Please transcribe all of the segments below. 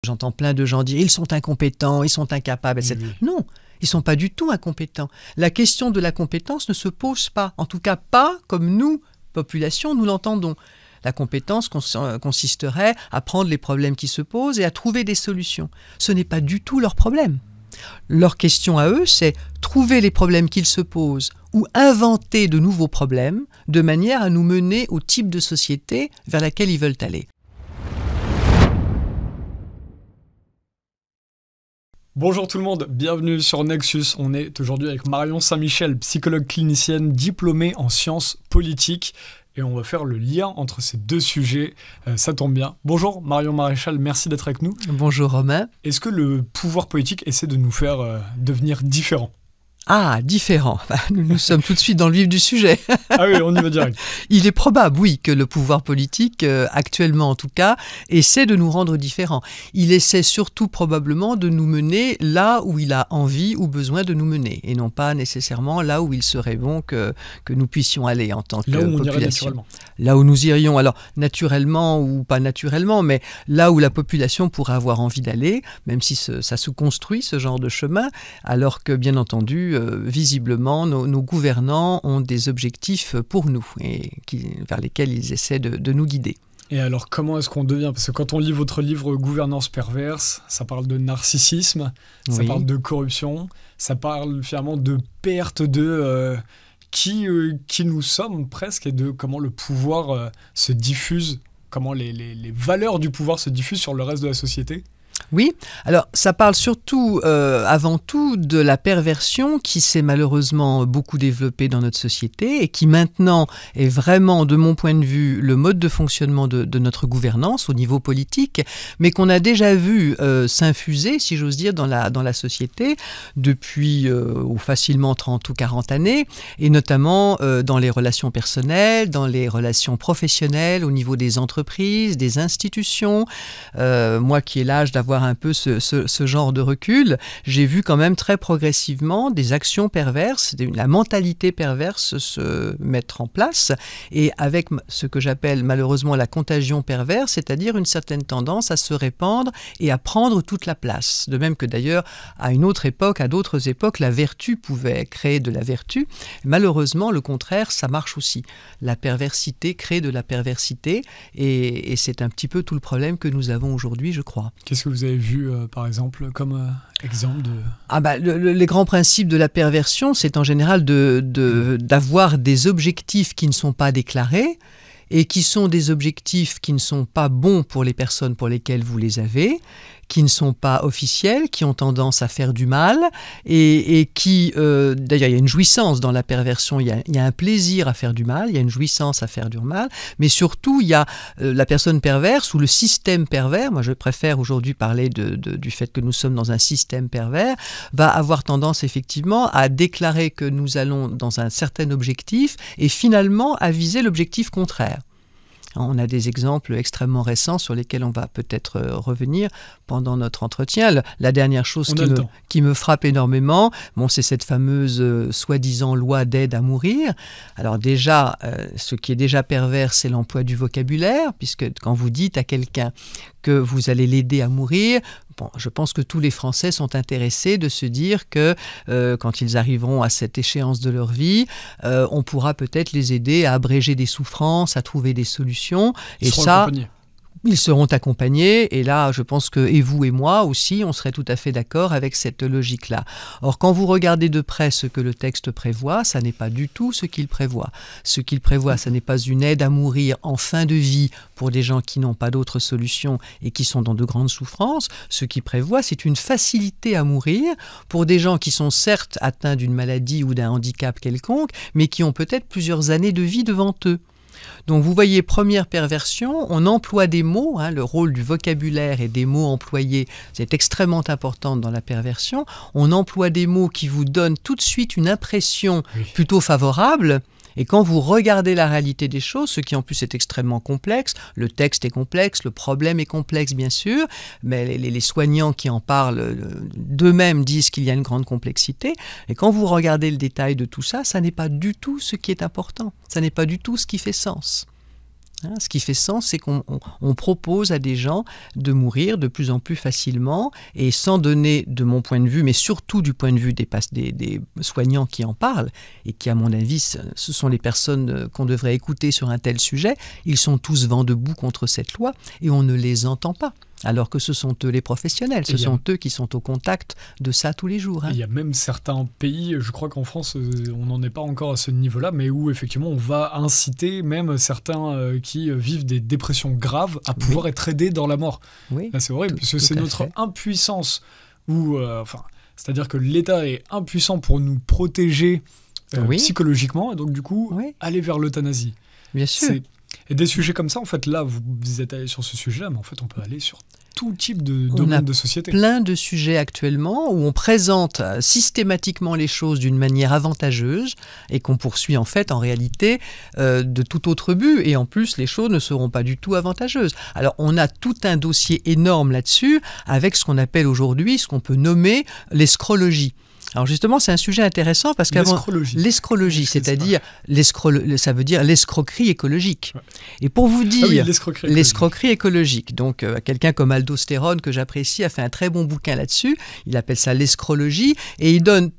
J'entends plein de gens dire « ils sont incompétents, ils sont incapables, etc. Oui. Non, ils ne sont pas du tout incompétents. La question de la compétence ne se pose pas, en tout cas pas comme nous, population, nous l'entendons. La compétence consisterait à prendre les problèmes qui se posent et à trouver des solutions. Ce n'est pas du tout leur problème. Leur question à eux, c'est trouver les problèmes qu'ils se posent ou inventer de nouveaux problèmes de manière à nous mener au type de société vers laquelle ils veulent aller. Bonjour tout le monde, bienvenue sur Nexus. On est aujourd'hui avec Marion Saint-Michel, psychologue clinicienne diplômée en sciences politiques. Et on va faire le lien entre ces deux sujets, ça tombe bien. Bonjour Marion Maréchal, merci d'être avec nous. Bonjour Romain. Est-ce que le pouvoir politique essaie de nous faire devenir différents ? Ah, différent. Nous sommes tout de suite dans le vif du sujet. Ah oui, on y va direct. Il est probable, oui, que le pouvoir politique, actuellement en tout cas, essaie de nous rendre différents. Il essaie surtout probablement de nous mener là où il a envie ou besoin de nous mener, et non pas nécessairement là où il serait bon que nous puissions aller en tant que population. Là où on irait naturellement. Là où nous irions, alors naturellement ou pas naturellement, mais là où la population pourrait avoir envie d'aller, même si ça se construit, ce genre de chemin, alors que bien entendu, visiblement, nos gouvernants ont des objectifs pour nous et vers lesquels ils essaient de nous guider. Et alors, comment est-ce qu'on devient ? Parce que quand on lit votre livre « Gouvernance perverse », ça parle de narcissisme, ça parle de corruption, ça parle finalement de perte de qui nous sommes presque et de comment le pouvoir se diffuse, comment les valeurs du pouvoir se diffusent sur le reste de la société. Oui, alors ça parle surtout, avant tout, de la perversion qui s'est malheureusement beaucoup développée dans notre société et qui maintenant est vraiment, de mon point de vue, le mode de fonctionnement de notre gouvernance au niveau politique, mais qu'on a déjà vu s'infuser, si j'ose dire, dans la société depuis facilement 30 ou 40 années, et notamment dans les relations personnelles, dans les relations professionnelles, au niveau des entreprises, des institutions. Moi qui ai l'âge d'avoir un peu ce genre de recul, j'ai vu quand même très progressivement des actions perverses, la mentalité perverse se mettre en place, et avec ce que j'appelle malheureusement la contagion perverse, c'est-à-dire une certaine tendance à se répandre et à prendre toute la place. De même que d'ailleurs, à une autre époque, à d'autres époques, la vertu pouvait créer de la vertu. Malheureusement, le contraire, ça marche aussi. La perversité crée de la perversité, et c'est un petit peu tout le problème que nous avons aujourd'hui, je crois. Qu'est-ce que vous avez vu, par exemple, comme exemple de... Les grands principes de la perversion, c'est en général d'avoir des objectifs qui ne sont pas déclarés et qui sont des objectifs qui ne sont pas bons pour les personnes pour lesquelles vous les avez, qui ne sont pas officiels, qui ont tendance à faire du mal et qui, d'ailleurs, il y a une jouissance dans la perversion, il y a un plaisir à faire du mal, il y a une jouissance à faire du mal, mais surtout, il y a la personne perverse ou le système pervers, moi je préfère aujourd'hui parler du fait que nous sommes dans un système pervers, va avoir tendance effectivement à déclarer que nous allons dans un certain objectif et finalement à viser l'objectif contraire. On a des exemples extrêmement récents sur lesquels on va peut-être revenir pendant notre entretien. La dernière chose qui me frappe énormément, c'est cette fameuse soi-disant loi d'aide à mourir. Alors déjà, ce qui est déjà pervers, c'est l'emploi du vocabulaire, puisque quand vous dites à quelqu'un que vous allez l'aider à mourir, je pense que tous les Français sont intéressés de se dire que quand ils arriveront à cette échéance de leur vie, on pourra peut-être les aider à abréger des souffrances, à trouver des solutions. Ils seront accompagnés. Ils seront accompagnés, et là, je pense que, et vous et moi aussi, on serait tout à fait d'accord avec cette logique-là. Or, quand vous regardez de près ce que le texte prévoit, ça n'est pas du tout ce qu'il prévoit. Ce qu'il prévoit, ça n'est pas une aide à mourir en fin de vie pour des gens qui n'ont pas d'autre solution et qui sont dans de grandes souffrances. Ce qu'il prévoit, c'est une facilité à mourir pour des gens qui sont certes atteints d'une maladie ou d'un handicap quelconque, mais qui ont peut-être plusieurs années de vie devant eux. Donc vous voyez, première perversion, on emploie des mots, le rôle du vocabulaire et des mots employés, c'est extrêmement important dans la perversion. On emploie des mots qui vous donnent tout de suite une impression plutôt favorable. Et quand vous regardez la réalité des choses, ce qui en plus est extrêmement complexe, le texte est complexe, le problème est complexe bien sûr, mais les soignants qui en parlent d'eux-mêmes disent qu'il y a une grande complexité. Et quand vous regardez le détail de tout ça, ça n'est pas du tout ce qui est important, ça n'est pas du tout ce qui fait sens. Hein, ce qui fait sens, c'est qu'on propose à des gens de mourir de plus en plus facilement et sans donner, de mon point de vue, mais surtout du point de vue des soignants qui en parlent et qui, à mon avis, ce sont les personnes qu'on devrait écouter sur un tel sujet. Ils sont tous vent debout contre cette loi et on ne les entend pas. Alors que ce sont eux les professionnels, ce sont eux qui sont au contact de ça tous les jours. Hein. Il y a même certains pays, je crois qu'en France, on n'en est pas encore à ce niveau-là, mais où effectivement on va inciter même certains qui vivent des dépressions graves à pouvoir être aidés dans la mort. Oui, là, c'est horrible, parce que c'est notre impuissance, c'est-à-dire que l'État est impuissant pour nous protéger psychologiquement, et donc du coup, aller vers l'euthanasie. Bien sûr. Et des sujets comme ça, en fait, là, vous êtes allé sur ce sujet-là, mais en fait, on peut aller sur tout type de domaine de société. On a plein de sujets actuellement où on présente systématiquement les choses d'une manière avantageuse et qu'on poursuit en fait, en réalité, de tout autre but. Et en plus, les choses ne seront pas du tout avantageuses. Alors, on a tout un dossier énorme là-dessus avec ce qu'on appelle aujourd'hui, ce qu'on peut nommer l'escrologie. Alors justement, c'est un sujet intéressant parce qu'avant l'escrologie, c'est-à-dire ça veut dire l'escroquerie écologique. Ouais. Et pour vous dire l'escroquerie écologique, donc quelqu'un comme Aldo Sterone que j'apprécie a fait un très bon bouquin là-dessus. Il appelle ça l'escrologie et il donne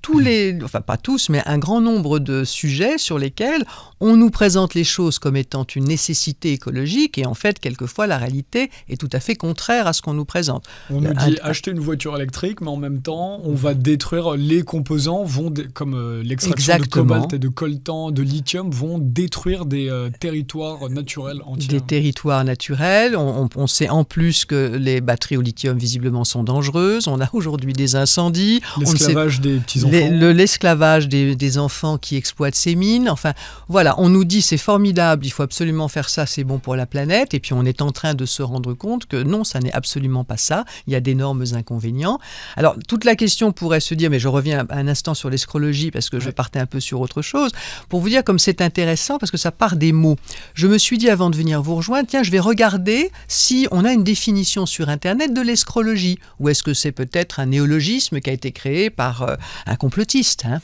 enfin pas tous, mais un grand nombre de sujets sur lesquels on nous présente les choses comme étant une nécessité écologique et en fait, quelquefois, la réalité est tout à fait contraire à ce qu'on nous présente. On nous dit acheter une voiture électrique, mais en même temps, on va détruire les composants, comme l'extraction de cobalt et de coltan, de lithium, vont détruire des territoires naturels entiers. Des territoires naturels. On sait en plus que les batteries au lithium, visiblement, sont dangereuses. On a aujourd'hui des incendies. L'esclavage des petits-enfants. L'esclavage des enfants qui exploitent ces mines. Enfin, voilà. On nous dit c'est formidable, il faut absolument faire ça, c'est bon pour la planète. Et puis on est en train de se rendre compte que non, ça n'est absolument pas ça. Il y a d'énormes inconvénients. Alors, toute la question pourrait se dire, mais je reviens un instant sur l'escrologie parce que je partais un peu sur autre chose. Pour vous dire comme c'est intéressant parce que ça part des mots. Je me suis dit avant de venir vous rejoindre, tiens, je vais regarder si on a une définition sur Internet de l'escrologie. Ou est-ce que c'est peut-être un néologisme qui a été créé par un complotiste, hein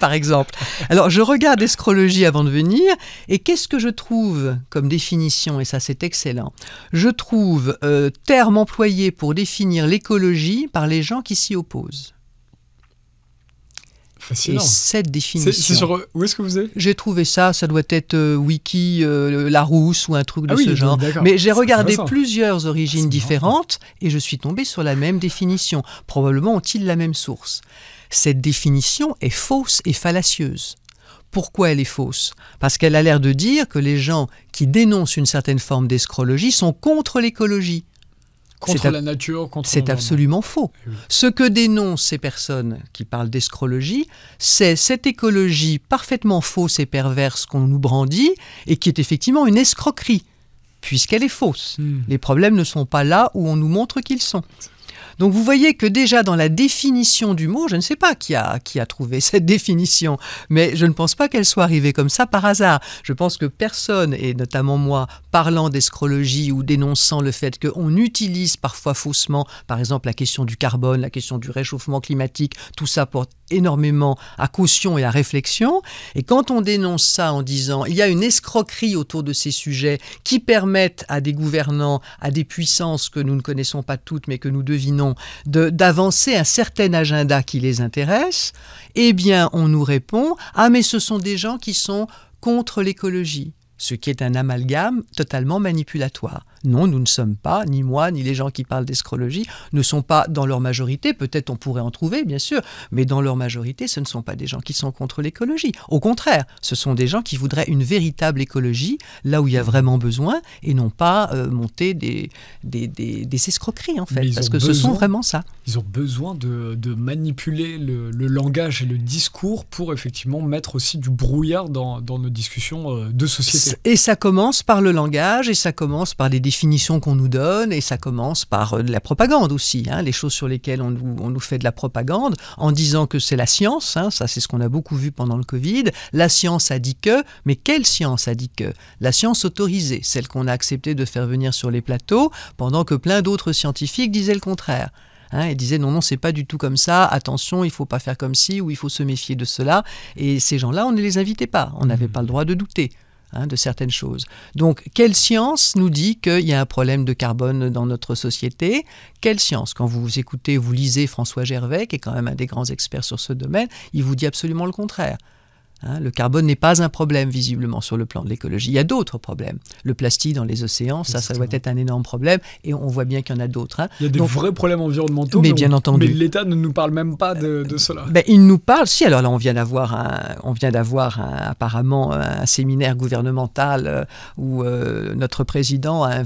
par exemple. Alors, je regarde l'escrologie avant de venir et qu'est-ce que je trouve comme définition, et ça c'est excellent. Je trouve terme employé pour définir l'écologie par les gens qui s'y opposent. Fascinant. Et cette définition... C'est sur... Où est-ce que vous êtes ? J'ai trouvé ça doit être Wiki, Larousse ou un truc de ce genre. Mais j'ai regardé plusieurs origines différentes et je suis tombé sur la même définition. Probablement ont-ils la même source. Cette définition est fausse et fallacieuse. Pourquoi elle est fausse ? Parce qu'elle a l'air de dire que les gens qui dénoncent une certaine forme d'escrologie sont contre l'écologie. Contre la nature, contre c'est absolument faux. Oui. Ce que dénoncent ces personnes qui parlent d'escrologie, c'est cette écologie parfaitement fausse et perverse qu'on nous brandit et qui est effectivement une escroquerie, puisqu'elle est fausse. Les problèmes ne sont pas là où on nous montre qu'ils sont. Donc vous voyez que déjà dans la définition du mot, je ne sais pas qui a trouvé cette définition, mais je ne pense pas qu'elle soit arrivée comme ça par hasard. Je pense que personne, et notamment moi, parlant d'escrologie ou dénonçant le fait qu'on utilise parfois faussement, par exemple la question du carbone, la question du réchauffement climatique, tout ça porte énormément à caution et à réflexion. Et quand on dénonce ça en disant il y a une escroquerie autour de ces sujets qui permettent à des gouvernants, à des puissances que nous ne connaissons pas toutes mais que nous devinons, d'avancer un certain agenda qui les intéresse, eh bien on nous répond « Ah mais ce sont des gens qui sont contre l'écologie ». Ce qui est un amalgame totalement manipulatoire. Non, nous ne sommes pas, ni moi, ni les gens qui parlent d'escrologie, ne sont pas dans leur majorité, peut-être on pourrait en trouver, bien sûr, mais dans leur majorité, ce ne sont pas des gens qui sont contre l'écologie. Au contraire, ce sont des gens qui voudraient une véritable écologie, là où il y a vraiment besoin, et non pas monter des escroqueries, en fait, parce que ce sont vraiment ça. Ils ont besoin de manipuler le langage et le discours pour effectivement mettre aussi du brouillard dans nos discussions de société. Et ça commence par le langage, et ça commence par des définitions qu'on nous donne, et ça commence par de la propagande aussi, hein, les choses sur lesquelles on nous fait de la propagande, en disant que c'est la science, hein, ça c'est ce qu'on a beaucoup vu pendant le Covid, la science a dit que, mais quelle science a dit que ? La science autorisée, celle qu'on a accepté de faire venir sur les plateaux, pendant que plein d'autres scientifiques disaient le contraire. Hein, ils disaient non, c'est pas du tout comme ça, attention, il faut pas faire comme ci, ou il faut se méfier de cela, et ces gens-là, on ne les invitait pas, on n'avait pas le droit de douter. de certaines choses. Donc, quelle science nous dit qu'il y a un problème de carbone dans notre société? Quelle science? Quand vous écoutez, vous lisez François Gervais, qui est quand même un des grands experts sur ce domaine, il vous dit absolument le contraire. Le carbone n'est pas un problème, visiblement, sur le plan de l'écologie. Il y a d'autres problèmes. Le plastique dans les océans, ça doit être un énorme problème, et on voit bien qu'il y en a d'autres. Il y a des vrais problèmes environnementaux, mais bien entendu. Mais l'État ne nous parle même pas de cela. Il nous parle, si, alors là, on vient d'avoir apparemment un séminaire gouvernemental où notre président a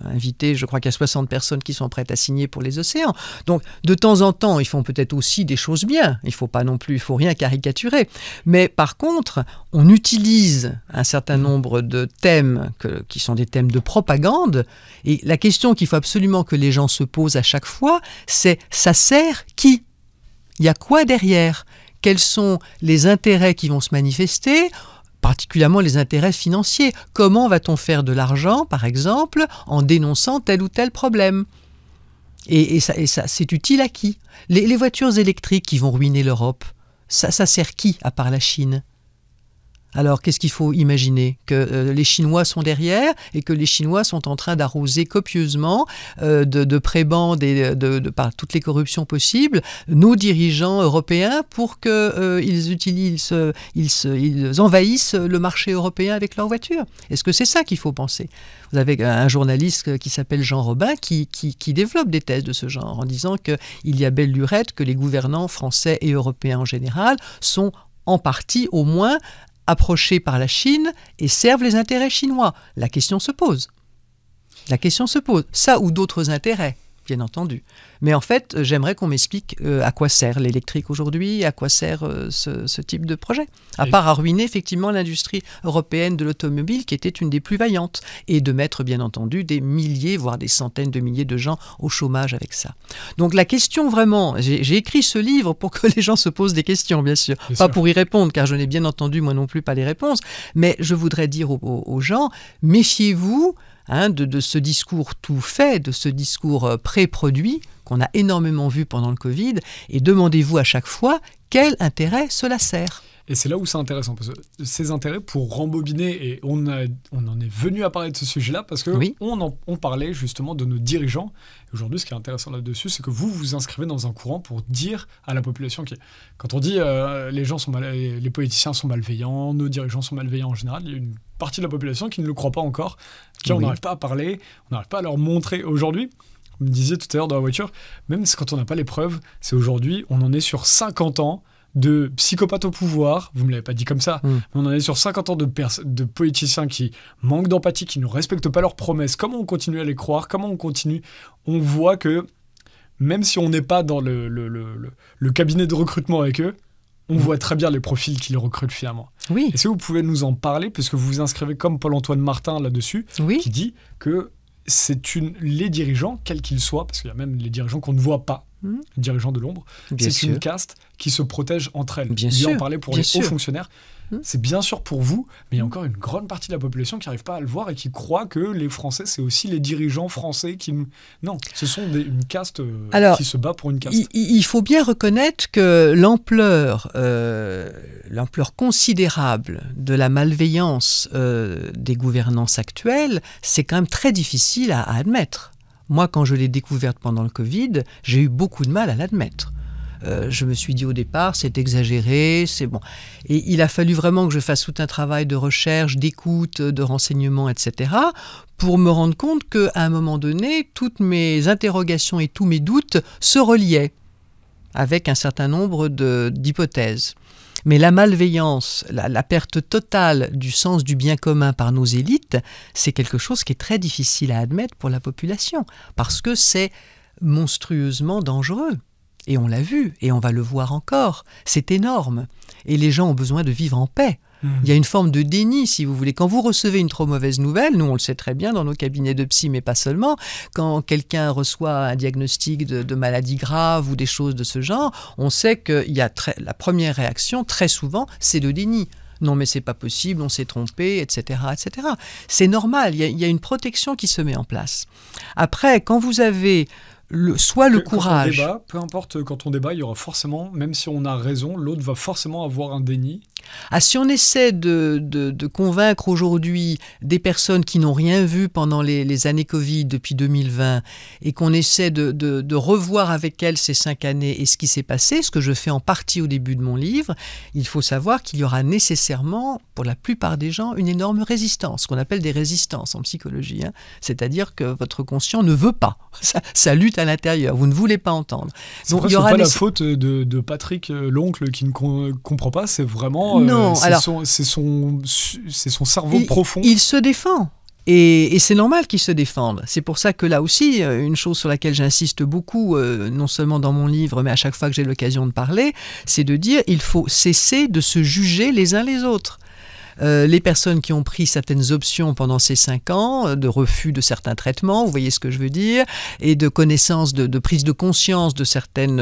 invité, je crois qu'il y a 60 personnes qui sont prêtes à signer pour les océans. Donc, de temps en temps, ils font peut-être aussi des choses bien. Il ne faut rien caricaturer. Mais par contre, on utilise un certain nombre de thèmes qui sont des thèmes de propagande. Et la question qu'il faut absolument que les gens se posent à chaque fois, c'est ça sert qui? Il y a quoi derrière? Quels sont les intérêts qui vont se manifester? Particulièrement les intérêts financiers. Comment va-t-on faire de l'argent, par exemple, en dénonçant tel ou tel problème? Et ça, c'est utile à qui? Les voitures électriques qui vont ruiner l'Europe, ça sert qui, à part la Chine? Alors, qu'est-ce qu'il faut imaginer? Que les Chinois sont derrière et que les Chinois sont en train d'arroser copieusement de prébendes et par toutes les corruptions possibles nos dirigeants européens pour qu'ils envahissent le marché européen avec leurs voitures. Est-ce que c'est ça qu'il faut penser? Vous avez un journaliste qui s'appelle Jean Robin qui développe des thèses de ce genre en disant qu'il y a belle lurette que les gouvernants français et européens en général sont en partie au moins approchés par la Chine et servent les intérêts chinois. La question se pose. Ça ou d'autres intérêts, bien entendu. Mais en fait, j'aimerais qu'on m'explique à quoi sert l'électrique aujourd'hui, à quoi sert ce type de projet. À part à ruiner effectivement l'industrie européenne de l'automobile qui était une des plus vaillantes et de mettre bien entendu des milliers, voire des centaines de milliers de gens au chômage avec ça. Donc la question vraiment, j'ai écrit ce livre pour que les gens se posent des questions bien sûr. Pas pour y répondre car je n'ai bien entendu moi non plus pas les réponses, mais je voudrais dire aux gens, méfiez-vous de ce discours tout fait, de ce discours pré-produit qu'on a énormément vu pendant le Covid, et demandez-vous à chaque fois quel intérêt cela sert. Et c'est là où c'est intéressant, parce que ces intérêts, pour rembobiner, et on en est venu à parler de ce sujet-là, parce que oui. on parlait justement de nos dirigeants. Et aujourd'hui, ce qui est intéressant là-dessus, c'est que vous vous inscrivez dans un courant pour dire à la population quand on dit les politiciens sont malveillants, nos dirigeants sont malveillants en général, il y a une partie de la population qui ne le croit pas encore, on n'arrive pas à parler, on n'arrive pas à leur montrer. Aujourd'hui, vous me disiez tout à l'heure dans la voiture, même quand on n'a pas les preuves, c'est aujourd'hui, on en est sur 50 ans de psychopathes au pouvoir, vous ne me l'avez pas dit comme ça, mais on en est sur 50 ans de politiciens qui manquent d'empathie, qui ne respectent pas leurs promesses. Comment on continue à les croire? Comment on continue? On voit que même si on n'est pas dans le cabinet de recrutement avec eux, on voit très bien les profils qu'ils recrutent finalement. Oui. Est-ce que vous pouvez nous en parler, puisque vous vous inscrivez comme Paul-Antoine Martin là-dessus, qui dit que les dirigeants, quels qu'ils soient, parce qu'il y a même les dirigeants qu'on ne voit pas, les dirigeants de l'ombre, c'est une caste qui se protège entre elles. Bien sûr. En parler pour les hauts fonctionnaires. C'est bien sûr pour vous, mais il y a encore une grande partie de la population qui n'arrive pas à le voir et qui croit que les Français, c'est aussi les dirigeants français qui... Non, ce sont une caste qui se bat pour une caste. Il faut bien reconnaître que l'ampleur considérable de la malveillance des gouvernances actuelles, c'est quand même très difficile à admettre. Moi, quand je l'ai découverte pendant le Covid, j'ai eu beaucoup de mal à l'admettre. Je me suis dit au départ, c'est exagéré, c'est bon. Et il a fallu vraiment que je fasse tout un travail de recherche, d'écoute, de renseignement, etc., pour me rendre compte qu'à un moment donné, toutes mes interrogations et tous mes doutes se reliaient avec un certain nombre d'hypothèses. Mais la malveillance, la perte totale du sens du bien commun par nos élites, c'est quelque chose qui est très difficile à admettre pour la population, parce que c'est monstrueusement dangereux. Et on l'a vu, et on va le voir encore. C'est énorme. Et les gens ont besoin de vivre en paix. Il y a une forme de déni, si vous voulez. Quand vous recevez une trop mauvaise nouvelle, nous on le sait très bien dans nos cabinets de psy, mais pas seulement, quand quelqu'un reçoit un diagnostic de maladie grave ou des choses de ce genre, on sait que la première réaction, très souvent, c'est le déni. Non mais c'est pas possible, on s'est trompé, etc., etc. C'est normal, il y a une protection qui se met en place. Après, quand vous avez... le courage. Peu importe, quand on débat, il y aura forcément, même si on a raison, l'autre va forcément avoir un déni. Si on essaie de convaincre aujourd'hui des personnes qui n'ont rien vu pendant les années Covid depuis 2020 et qu'on essaie de revoir avec elles ces 5 années et ce qui s'est passé, ce que je fais en partie au début de mon livre, il faut savoir qu'il y aura nécessairement, pour la plupart des gens, une énorme résistance, ce qu'on appelle des résistances en psychologie. C'est-à-dire que votre conscient ne veut pas. Ça lutte à l'intérieur. Vous ne voulez pas entendre. Donc, il y aura pas la faute de Patrick, l'oncle, qui ne comprend pas. C'est vraiment... non, c'est son cerveau profond. Il se défend. Et c'est normal qu'ils se défendent. C'est pour ça que là aussi, une chose sur laquelle j'insiste beaucoup, non seulement dans mon livre, mais à chaque fois que j'ai l'occasion de parler, c'est de dire il faut cesser de se juger les uns les autres. Les personnes qui ont pris certaines options pendant ces 5 ans, de refus de certains traitements, vous voyez ce que je veux dire, et de connaissance, de prise de conscience de certaines,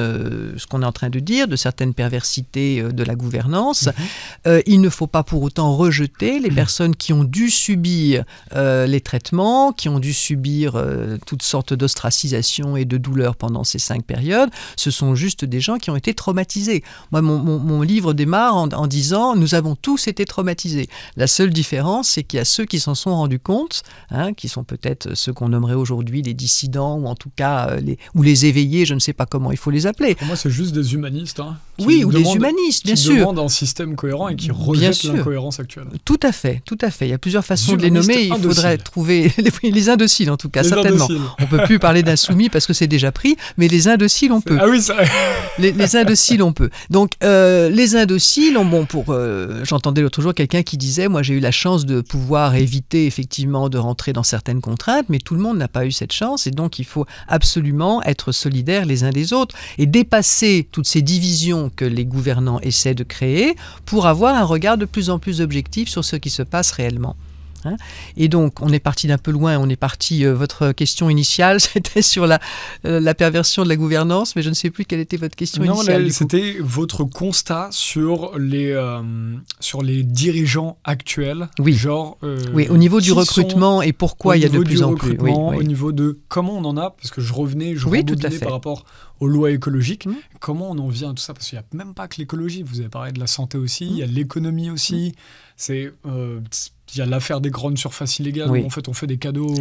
ce qu'on est en train de dire, de certaines perversités de la gouvernance, il ne faut pas pour autant rejeter les personnes qui ont dû subir les traitements, qui ont dû subir toutes sortes d'ostracisation et de douleurs pendant ces 5 périodes. Ce sont juste des gens qui ont été traumatisés. Moi, mon livre démarre en disant « Nous avons tous été traumatisés ». La seule différence, c'est qu'il y a ceux qui s'en sont rendus compte, qui sont peut-être ceux qu'on nommerait aujourd'hui les dissidents, ou en tout cas les éveillés, je ne sais pas comment il faut les appeler. Pour moi, c'est juste des humanistes. Oui, ou des humanistes, bien sûr. Qui demandent un système cohérent et qui rejettent l'incohérence actuelle. Tout à fait, tout à fait. Il y a plusieurs façons de les nommer. Il faudrait trouver les indociles, en tout cas, certainement. On ne peut plus parler d'insoumis parce que c'est déjà pris, mais les indociles, on peut. Ah oui, ça... les indociles, on peut. Donc, les indociles, j'entendais l'autre jour quelqu'un qui disait, moi j'ai eu la chance de pouvoir éviter effectivement de rentrer dans certaines contraintes, mais tout le monde n'a pas eu cette chance et donc il faut absolument être solidaires les uns des autres et dépasser toutes ces divisions que les gouvernants essaient de créer pour avoir un regard de plus en plus objectif sur ce qui se passe réellement. Et donc, on est parti d'un peu loin, votre question initiale, c'était sur la perversion de la gouvernance, mais je ne sais plus quelle était votre question initiale. C'était votre constat sur les dirigeants actuels. Oui, oui, au niveau du recrutement et pourquoi il y a de plus en plus. Oui. Au niveau de comment on en a, parce que je rebondis par rapport aux lois écologiques, comment on en vient à tout ça, parce qu'il n'y a même pas que l'écologie, vous avez parlé de la santé aussi, il y a l'économie aussi, il y a l'affaire des grandes surfaces illégales, où en fait on fait des cadeaux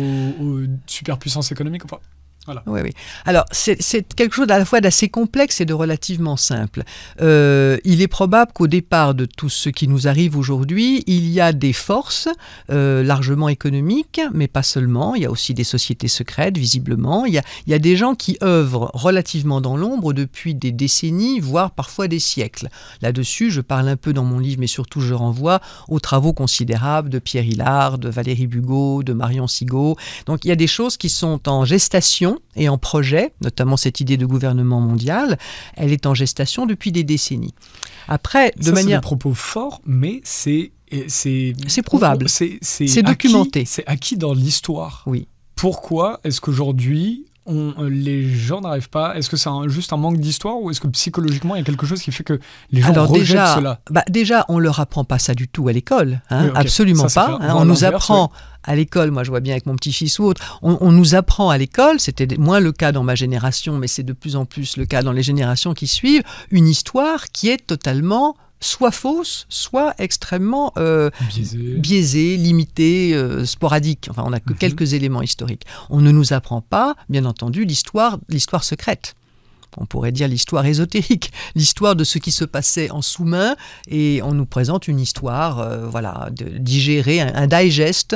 aux superpuissances économiques. Enfin, voilà. Oui. Alors, c'est quelque chose à la fois d'assez complexe et de relativement simple. Il est probable qu'au départ de tout ce qui nous arrive aujourd'hui, il y a des forces largement économiques, mais pas seulement. Il y a aussi des sociétés secrètes, visiblement. Il y a des gens qui œuvrent relativement dans l'ombre depuis des décennies, voire parfois des siècles. Là-dessus, je parle un peu dans mon livre, mais surtout je renvoie aux travaux considérables de Pierre Hillard, de Valérie Bugeaud, de Marion Sigaud. Donc, il y a des choses qui sont en gestation et en projet, notamment cette idée de gouvernement mondial, elle est en gestation depuis des décennies. Après, c'est des propos forts, mais c'est prouvable, c'est documenté. C'est acquis dans l'histoire. Oui. Pourquoi est-ce qu'aujourd'hui, les gens n'arrivent pas... Est-ce que c'est juste un manque d'histoire ou est-ce que psychologiquement, il y a quelque chose qui fait que les gens rejettent cela ? Déjà, on ne leur apprend pas ça du tout à l'école. Oui, okay. Absolument ça, pas. On nous apprend... À l'école, moi je vois bien avec mon petit-fils ou autre, on nous apprend à l'école, c'était moins le cas dans ma génération, mais c'est de plus en plus le cas dans les générations qui suivent, une histoire qui est totalement soit fausse, soit extrêmement biaisée, limitée, sporadique. Enfin, on n'a que quelques éléments historiques. On ne nous apprend pas, bien entendu, l'histoire secrète. On pourrait dire l'histoire ésotérique, l'histoire de ce qui se passait en sous-main, et on nous présente une histoire digérée, un digest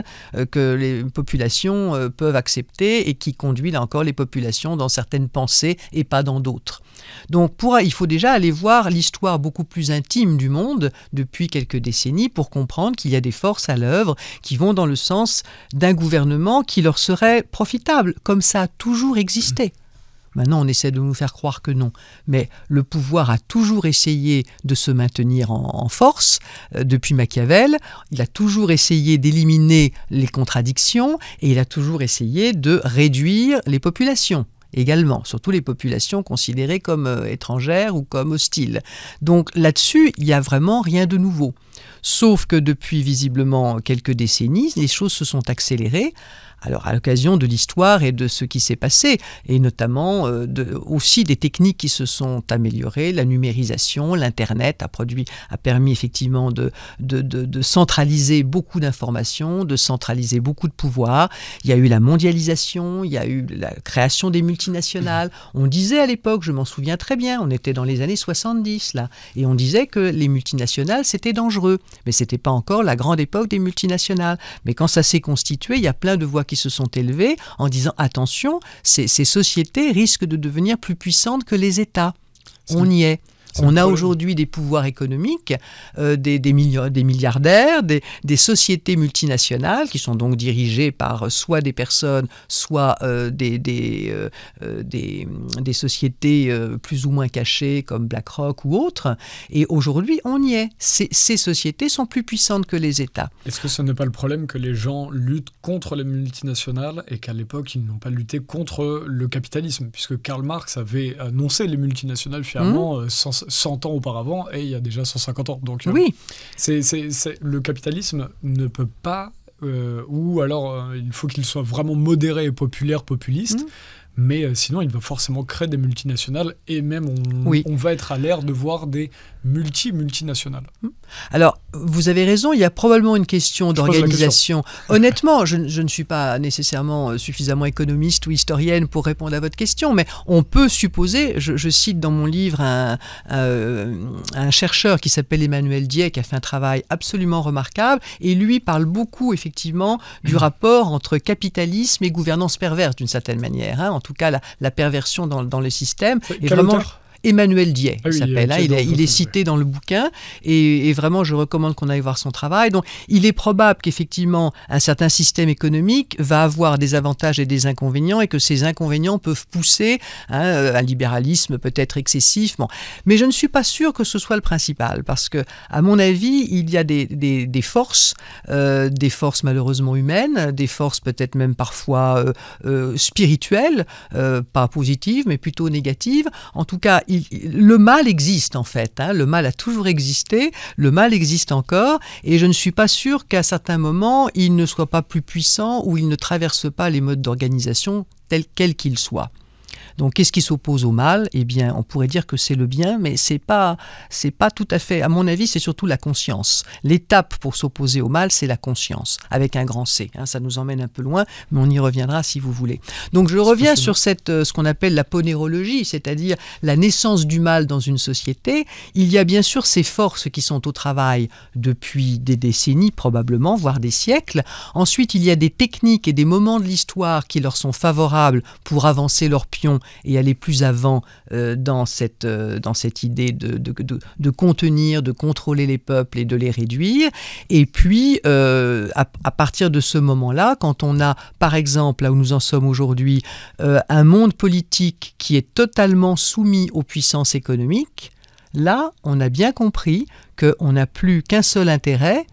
que les populations peuvent accepter et qui conduit là encore les populations dans certaines pensées et pas dans d'autres. Donc il faut déjà aller voir l'histoire beaucoup plus intime du monde depuis quelques décennies pour comprendre qu'il y a des forces à l'œuvre qui vont dans le sens d'un gouvernement qui leur serait profitable, comme ça a toujours existé. Maintenant, on essaie de nous faire croire que non. Mais le pouvoir a toujours essayé de se maintenir en force. Depuis Machiavel, il a toujours essayé d'éliminer les contradictions et il a toujours essayé de réduire les populations également, surtout les populations considérées comme étrangères ou comme hostiles. Donc là-dessus, il n'y a vraiment rien de nouveau. Sauf que depuis visiblement quelques décennies, les choses se sont accélérées Alors à l'occasion de l'histoire et de ce qui s'est passé, et notamment aussi des techniques qui se sont améliorées, la numérisation, l'Internet a permis effectivement de centraliser beaucoup d'informations, de centraliser beaucoup de pouvoir. Il y a eu la mondialisation, il y a eu la création des multinationales. On disait à l'époque, je m'en souviens très bien, on était dans les années 70 là, et on disait que les multinationales c'était dangereux, mais c'était pas encore la grande époque des multinationales. Mais quand ça s'est constitué, il y a plein de voix qui se sont élevées en disant attention, ces sociétés risquent de devenir plus puissantes que les États. On y est. On a aujourd'hui des pouvoirs économiques, des milliardaires, des sociétés multinationales qui sont donc dirigées par soit des personnes, soit des sociétés plus ou moins cachées comme BlackRock ou autres. Et aujourd'hui, on y est. Ces sociétés sont plus puissantes que les États. Est-ce que ce n'est pas le problème que les gens luttent contre les multinationales et qu'à l'époque, ils n'ont pas lutté contre le capitalisme, puisque Karl Marx avait annoncé les multinationales finalement 100 ans auparavant et il y a déjà 150 ans. Donc, oui. Le capitalisme ne peut pas, ou alors il faut qu'il soit vraiment modéré et populaire, populiste, mais sinon il va forcément créer des multinationales et même on va être à l'ère de voir des multinationales. Alors, vous avez raison, il y a probablement une question d'organisation. Honnêtement, je ne suis pas nécessairement suffisamment économiste ou historienne pour répondre à votre question, mais on peut supposer, je cite dans mon livre un chercheur qui s'appelle Emmanuel Diet, qui a fait un travail absolument remarquable, et lui parle beaucoup effectivement du rapport entre capitalisme et gouvernance perverse d'une certaine manière, hein. En tout cas la perversion dans le système. Et vraiment, Emmanuel Diet, il s'appelle. Il est cité dans le bouquin et vraiment, je recommande qu'on aille voir son travail. Donc, il est probable qu'effectivement, un certain système économique va avoir des avantages et des inconvénients et que ces inconvénients peuvent pousser un libéralisme peut-être excessif. Bon. Mais je ne suis pas sûr que ce soit le principal parce que, à mon avis, il y a des forces malheureusement humaines, des forces peut-être même parfois spirituelles, pas positives, mais plutôt négatives. En tout cas, le mal existe en fait, hein. Le mal a toujours existé, le mal existe encore, et je ne suis pas sûr qu'à certains moments, il ne soit pas plus puissant ou il ne traverse pas les modes d'organisation quels qu'ils soient. Donc, qu'est-ce qui s'oppose au mal? Eh bien, on pourrait dire que c'est le bien, mais c'est pas tout à fait. À mon avis, c'est surtout la conscience. L'étape pour s'opposer au mal, c'est la conscience, avec un grand C. Hein, ça nous emmène un peu loin, mais on y reviendra si vous voulez. Donc, je reviens sur ce qu'on appelle la ponérologie, c'est-à-dire la naissance du mal dans une société. Il y a bien sûr ces forces qui sont au travail depuis des décennies, probablement, voire des siècles. Ensuite, il y a des techniques et des moments de l'histoire qui leur sont favorables pour avancer leur pion et aller plus avant dans cette idée de contenir, de contrôler les peuples et de les réduire. Et puis, à partir de ce moment-là, quand on a, par exemple, là où nous en sommes aujourd'hui, un monde politique qui est totalement soumis aux puissances économiques, là, on a bien compris qu'on n'a plus qu'un seul intérêt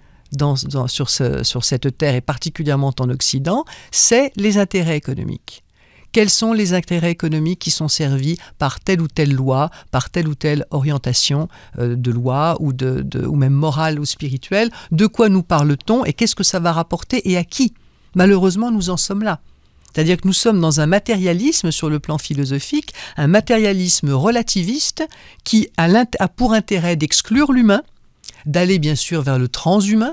sur cette terre, et particulièrement en Occident, c'est les intérêts économiques. Quels sont les intérêts économiques qui sont servis par telle ou telle loi, par telle ou telle orientation de loi ou même morale ou spirituelle? De quoi nous parle-t-on et qu'est-ce que ça va rapporter et à qui? Malheureusement, nous en sommes là. C'est-à-dire que nous sommes dans un matérialisme sur le plan philosophique, un matérialisme relativiste qui a pour intérêt d'exclure l'humain, d'aller bien sûr vers le transhumain.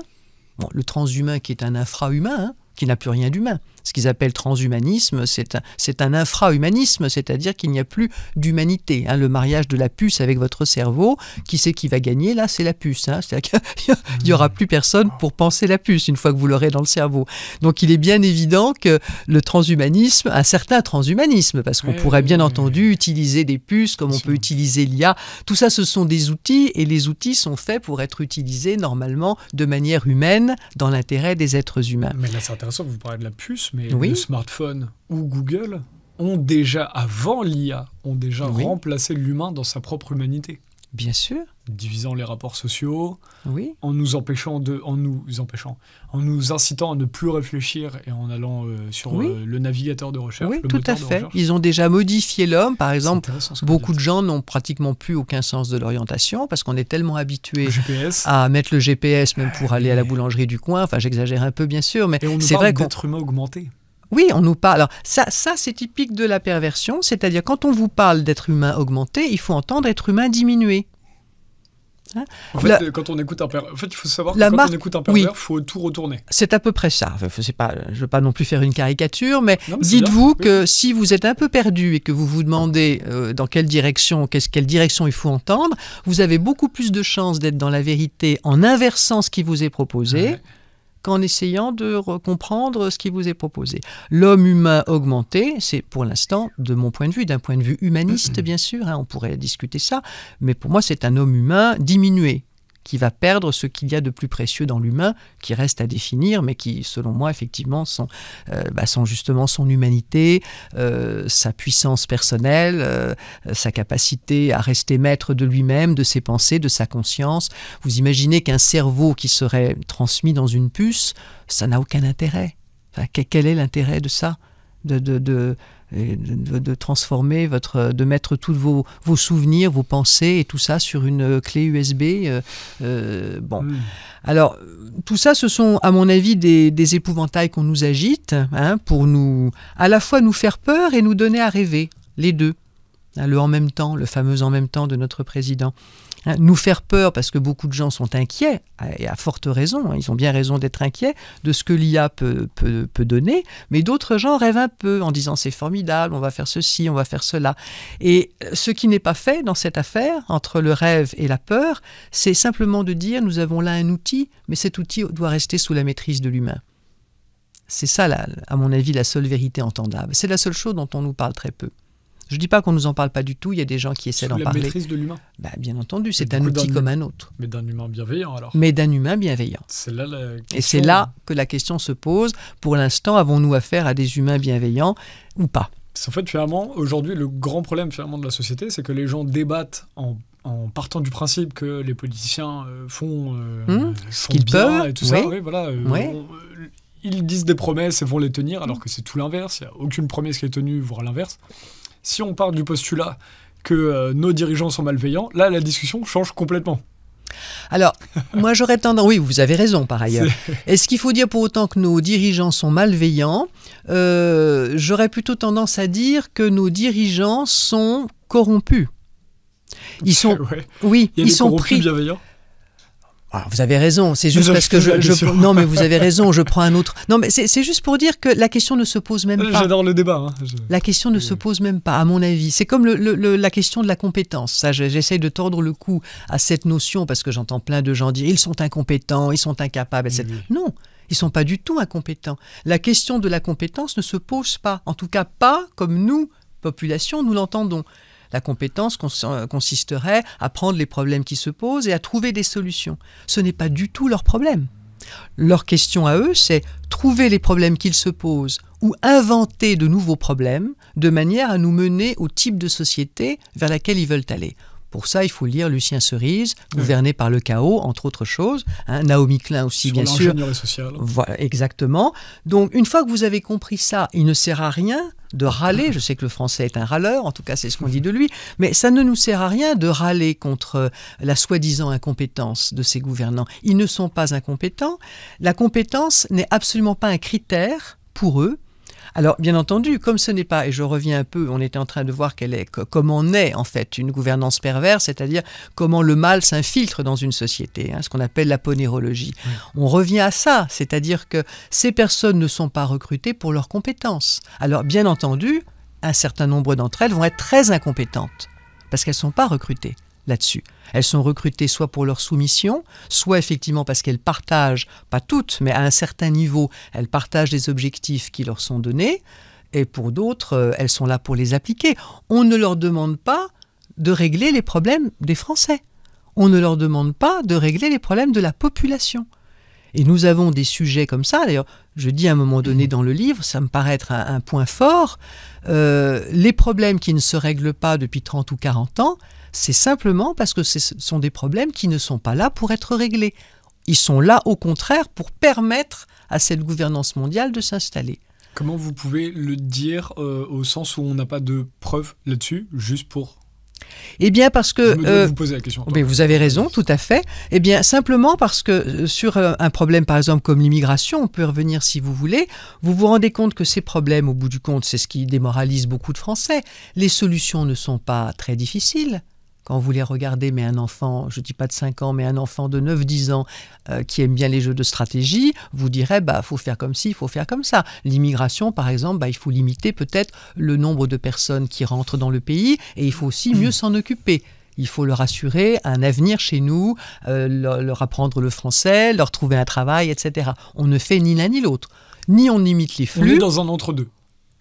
Bon, le transhumain qui est un infrahumain, hein, qui n'a plus rien d'humain. Ce qu'ils appellent transhumanisme, c'est un infrahumanisme, c'est-à-dire qu'il n'y a plus d'humanité. Hein. Le mariage de la puce avec votre cerveau, qui c'est qui va gagner? Là, c'est la puce. Hein. C'est-à-dire qu'il n'y aura plus personne pour penser la puce une fois que vous l'aurez dans le cerveau. Donc il est bien évident que le transhumanisme, un certain transhumanisme, parce qu'on pourrait bien entendu utiliser des puces comme on peut utiliser l'IA. Tout ça, ce sont des outils, et les outils sont faits pour être utilisés normalement de manière humaine, dans l'intérêt des êtres humains. Mais là, c'est intéressant que vous parlez de la puce, mais le smartphone ou Google ont déjà, avant l'IA, remplacé l'humain dans sa propre humanité. Bien sûr. Divisant les rapports sociaux, en nous incitant à ne plus réfléchir et en allant sur le navigateur de recherche. Oui, tout à fait. Ils ont déjà modifié l'homme. Par exemple, beaucoup de gens n'ont pratiquement plus aucun sens de l'orientation parce qu'on est tellement habitué à mettre le GPS même pour aller à la boulangerie du coin. Enfin, j'exagère un peu, bien sûr, mais c'est vrai d'être humain augmenté. Oui, on nous parle. Alors, ça c'est typique de la perversion, c'est-à-dire quand on vous parle d'être humain augmenté, il faut entendre être humain diminué. Hein, en fait, quand on écoute un pervers, il faut savoir que quand on écoute un pervers, il faut tout retourner. C'est à peu près ça. Enfin, je ne veux pas non plus faire une caricature, mais dites-vous que si vous êtes un peu perdu et que vous vous demandez dans quelle direction il faut entendre, vous avez beaucoup plus de chances d'être dans la vérité en inversant ce qui vous est proposé qu'en essayant de comprendre ce qui vous est proposé. L'homme humain augmenté, c'est pour l'instant, de mon point de vue, d'un point de vue humaniste bien sûr, on pourrait discuter ça, mais pour moi c'est un homme humain diminué, qui va perdre ce qu'il y a de plus précieux dans l'humain, qui reste à définir, mais qui, selon moi, effectivement, sont justement son humanité, sa puissance personnelle, sa capacité à rester maître de lui-même, de ses pensées, de sa conscience. Vous imaginez qu'un cerveau qui serait transmis dans une puce, ça n'a aucun intérêt. Enfin, quel est l'intérêt de ça ? De transformer de mettre tous vos souvenirs, vos pensées et tout ça sur une clé USB. Alors, tout ça, ce sont, à mon avis, des épouvantails qu'on nous agite pour à la fois nous faire peur et nous donner à rêver, les deux. Le en même temps, le fameux en même temps de notre président. Nous faire peur parce que beaucoup de gens sont inquiets, et à forte raison, ils ont bien raison d'être inquiets de ce que l'IA peut donner, mais d'autres gens rêvent un peu en disant c'est formidable, on va faire ceci, on va faire cela. Et ce qui n'est pas fait dans cette affaire, entre le rêve et la peur, c'est simplement de dire nous avons là un outil, mais cet outil doit rester sous la maîtrise de l'humain. C'est ça, à mon avis, la seule vérité entendable. C'est la seule chose dont on nous parle très peu. Je ne dis pas qu'on ne nous en parle pas du tout, il y a des gens qui essaient d'en parler. La maîtrise de l'humain. Bien entendu, c'est un outil comme un autre. Mais d'un humain bienveillant alors. Mais d'un humain bienveillant. C'est là la question. Et c'est là que la question se pose. Pour l'instant, avons-nous affaire à des humains bienveillants ou pas ? En fait, finalement, aujourd'hui, le grand problème finalement de la société, c'est que les gens débattent en partant du principe que les politiciens font ce qu'ils bien peuvent, et tout ça. Oui, voilà, ils disent des promesses et vont les tenir, alors que c'est tout l'inverse. Il n'y a aucune promesse qui est tenue, voire l'inverse. Si on part du postulat que nos dirigeants sont malveillants, là, la discussion change complètement. Alors, moi, j'aurais tendance... Oui, vous avez raison, par ailleurs. Est-ce qu'il faut dire pour autant que nos dirigeants sont malveillants ? J'aurais plutôt tendance à dire que nos dirigeants sont corrompus. Ils sont... Oui, ils sont pris... bienveillants. Alors, vous avez raison, c'est juste parce que non, mais vous avez raison, je prends un autre... Non, mais c'est juste pour dire que la question ne se pose même pas. J'adore le débat. La question ne se pose même pas, à mon avis. C'est comme la question de la compétence. Ça, j'essaye de tordre le cou à cette notion, parce que j'entends plein de gens dire « ils sont incompétents, ils sont incapables, etc. » Non, ils ne sont pas du tout incompétents. La question de la compétence ne se pose pas, en tout cas pas comme nous, population, nous l'entendons. La compétence consisterait à prendre les problèmes qui se posent et à trouver des solutions. Ce n'est pas du tout leur problème. Leur question à eux, c'est trouver les problèmes qu'ils se posent ou inventer de nouveaux problèmes de manière à nous mener au type de société vers laquelle ils veulent aller. Pour ça, il faut lire Lucien Cerise, Gouverné par le chaos, entre autres choses. Naomi Klein aussi, bien sûr. Sur l'ingénierie sociale. Voilà, exactement. Donc, une fois que vous avez compris ça, il ne sert à rien de râler. Je sais que le français est un râleur, en tout cas, c'est ce qu'on dit de lui. Mais ça ne nous sert à rien de râler contre la soi-disant incompétence de ces gouvernants. Ils ne sont pas incompétents. La compétence n'est absolument pas un critère pour eux. Alors, bien entendu, comme ce n'est pas, et je reviens un peu, on était en train de voir comment naît en fait une gouvernance perverse, c'est-à-dire comment le mal s'infiltre dans une société, ce qu'on appelle la ponérologie. Oui. On revient à ça, c'est-à-dire que ces personnes ne sont pas recrutées pour leurs compétences. Alors, bien entendu, un certain nombre d'entre elles vont être très incompétentes, parce qu'elles ne sont pas recrutées là-dessus. Elles sont recrutées soit pour leur soumission, soit effectivement parce qu'elles partagent, pas toutes, mais à un certain niveau, elles partagent les objectifs qui leur sont donnés, et pour d'autres, elles sont là pour les appliquer. On ne leur demande pas de régler les problèmes des Français. On ne leur demande pas de régler les problèmes de la population. Et nous avons des sujets comme ça, d'ailleurs, je dis à un moment donné dans le livre, ça me paraît être un point fort, les problèmes qui ne se règlent pas depuis 30 ou 40 ans, c'est simplement parce que ce sont des problèmes qui ne sont pas là pour être réglés. Ils sont là, au contraire, pour permettre à cette gouvernance mondiale de s'installer. Comment vous pouvez le dire au sens où on n'a pas de preuves là-dessus, juste pour... Eh bien parce que... Je me dois de vous poser la question. Mais vous avez raison, tout à fait. Eh bien simplement parce que sur un problème par exemple comme l'immigration, on peut y revenir si vous voulez, vous vous rendez compte que ces problèmes, au bout du compte, c'est ce qui démoralise beaucoup de Français. Les solutions ne sont pas très difficiles. Quand vous les regardez, mais un enfant, je ne dis pas de 5 ans, mais un enfant de 9-10 ans qui aime bien les jeux de stratégie, vous direz, faut faire comme ci, il faut faire comme ça. L'immigration, par exemple, il faut limiter peut-être le nombre de personnes qui rentrent dans le pays et il faut aussi mieux s'en occuper. Il faut leur assurer un avenir chez nous, leur apprendre le français, leur trouver un travail, etc. On ne fait ni l'un ni l'autre. Ni on limite les flux. On est dans un entre-deux.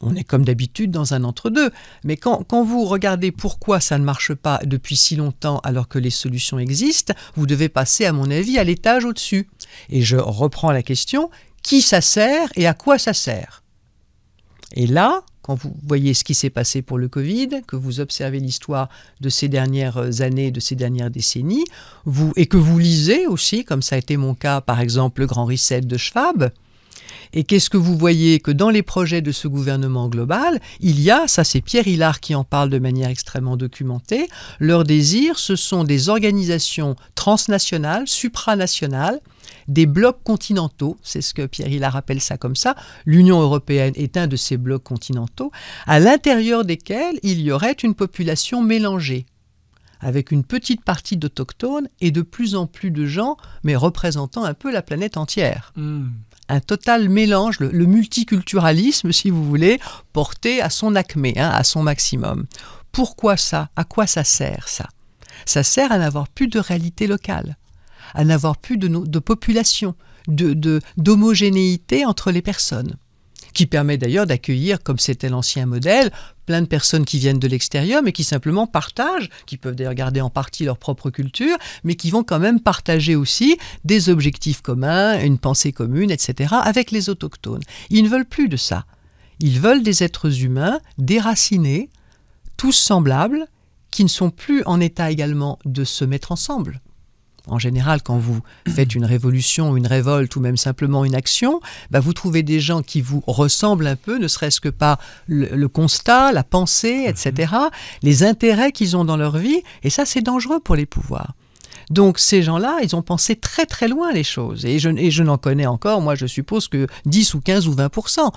On est comme d'habitude dans un entre-deux. Mais quand vous regardez pourquoi ça ne marche pas depuis si longtemps alors que les solutions existent, vous devez passer, à mon avis, à l'étage au-dessus. Et je reprends la question, qui ça sert et à quoi ça sert? Et là, quand vous voyez ce qui s'est passé pour le Covid, que vous observez l'histoire de ces dernières années, de ces dernières décennies, et que vous lisez aussi, comme ça a été mon cas, par exemple, le Grand Reset de Schwab, et qu'est-ce que vous voyez? Que dans les projets de ce gouvernement global, il y a, ça c'est Pierre Hilard qui en parle de manière extrêmement documentée, leur désir, ce sont des organisations transnationales, supranationales, des blocs continentaux, c'est ce que Pierre Hilard appelle ça comme ça, l'Union européenne est un de ces blocs continentaux, à l'intérieur desquels il y aurait une population mélangée, avec une petite partie d'autochtones et de plus en plus de gens, mais représentant un peu la planète entière. Un total mélange, le multiculturalisme, si vous voulez, porté à son acmé, à son maximum. Pourquoi ça? À quoi ça sert, ça? Ça sert à n'avoir plus de réalité locale, à n'avoir plus de population, d'homogénéité entre les personnes, qui permet d'ailleurs d'accueillir, comme c'était l'ancien modèle, plein de personnes qui viennent de l'extérieur, mais qui simplement partagent, qui peuvent d'ailleurs garder en partie leur propre culture, mais qui vont quand même partager aussi des objectifs communs, une pensée commune, etc., avec les autochtones. Ils ne veulent plus de ça. Ils veulent des êtres humains déracinés, tous semblables, qui ne sont plus en état également de se mettre ensemble. En général, quand vous faites une révolution, une révolte ou même simplement une action, vous trouvez des gens qui vous ressemblent un peu, ne serait-ce que par le constat, la pensée, etc., les intérêts qu'ils ont dans leur vie, et ça c'est dangereux pour les pouvoirs. Donc ces gens-là, ils ont pensé très très loin les choses. Et je n'en connais encore, moi je suppose que 10 ou 15 ou 20%.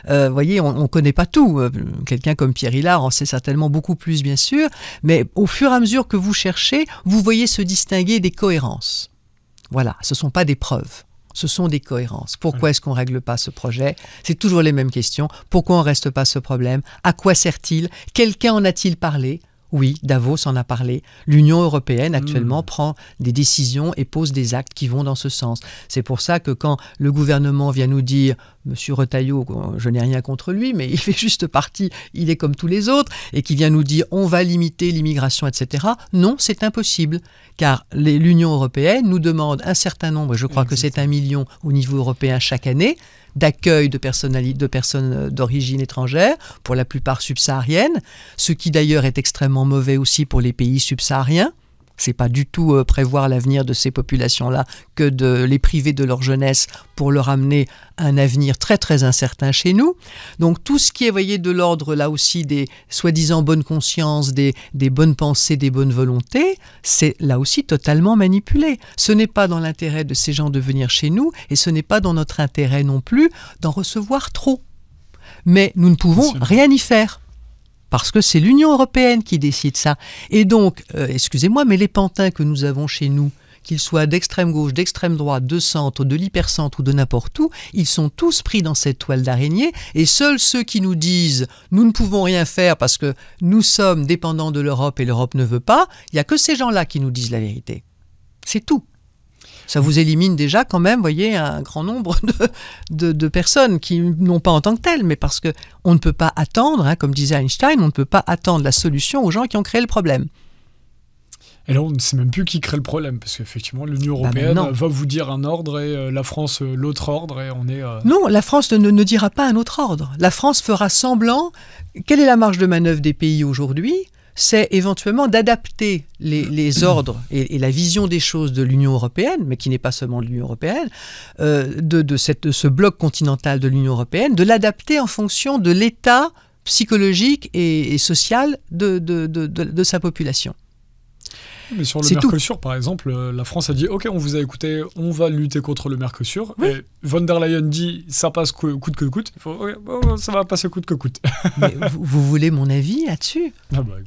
Vous voyez, on ne connaît pas tout. Quelqu'un comme Pierre Hilard en sait certainement beaucoup plus, bien sûr. Mais au fur et à mesure que vous cherchez, vous voyez se distinguer des cohérences. Voilà, ce ne sont pas des preuves. Ce sont des cohérences. Pourquoi est-ce qu'on ne règle pas ce projet? C'est toujours les mêmes questions. Pourquoi on ne reste pas ce problème? À quoi sert-il? Quelqu'un en a-t-il parlé? Oui, Davos en a parlé. L'Union européenne actuellement prend des décisions et pose des actes qui vont dans ce sens. C'est pour ça que quand le gouvernement vient nous dire « Monsieur Retailleau, je n'ai rien contre lui, mais il fait juste partie, il est comme tous les autres », et qui vient nous dire « On va limiter l'immigration, etc. » Non, c'est impossible, car l'Union européenne nous demande un certain nombre, je crois que c'est 1 million au niveau européen chaque année, d'accueil de personnes d'origine étrangère, pour la plupart subsahariennes, ce qui d'ailleurs est extrêmement mauvais aussi pour les pays subsahariens. C'est pas du tout prévoir l'avenir de ces populations-là que de les priver de leur jeunesse pour leur amener un avenir très très incertain chez nous. Donc tout ce qui est, voyez, de l'ordre là aussi des soi-disant bonnes consciences, des bonnes pensées, des bonnes volontés, c'est là aussi totalement manipulé. Ce n'est pas dans l'intérêt de ces gens de venir chez nous et ce n'est pas dans notre intérêt non plus d'en recevoir trop. Mais nous ne pouvons rien y faire. Parce que c'est l'Union européenne qui décide ça. Et donc, excusez-moi, mais les pantins que nous avons chez nous, qu'ils soient d'extrême gauche, d'extrême droite, de centre, de l'hypercentre ou de n'importe où, ils sont tous pris dans cette toile d'araignée. Et seuls ceux qui nous disent « nous ne pouvons rien faire parce que nous sommes dépendants de l'Europe et l'Europe ne veut pas », il n'y a que ces gens-là qui nous disent la vérité. C'est tout. Ça vous élimine déjà quand même, voyez, un grand nombre de personnes qui n'ont pas en tant que telles, mais parce qu'on ne peut pas attendre, comme disait Einstein, on ne peut pas attendre la solution aux gens qui ont créé le problème. Et là, on ne sait même plus qui crée le problème, parce qu'effectivement, l'Union européenne va vous dire un ordre et la France l'autre ordre, et on est... Non, la France ne dira pas un autre ordre. La France fera semblant. Quelle est la marge de manœuvre des pays aujourd'hui ? C'est éventuellement d'adapter les ordres et la vision des choses de l'Union européenne, mais qui n'est pas seulement de l'Union européenne, de ce bloc continental de l'Union européenne, de l'adapter en fonction de l'état psychologique et social de sa population. Mais sur le Mercosur, par exemple, la France a dit « Ok, on vous a écouté, on va lutter contre le Mercosur. Oui. » Et von der Leyen dit « Ça passe coûte que coûte. » Ça va passer coûte que coûte. Mais vous voulez mon avis là-dessus?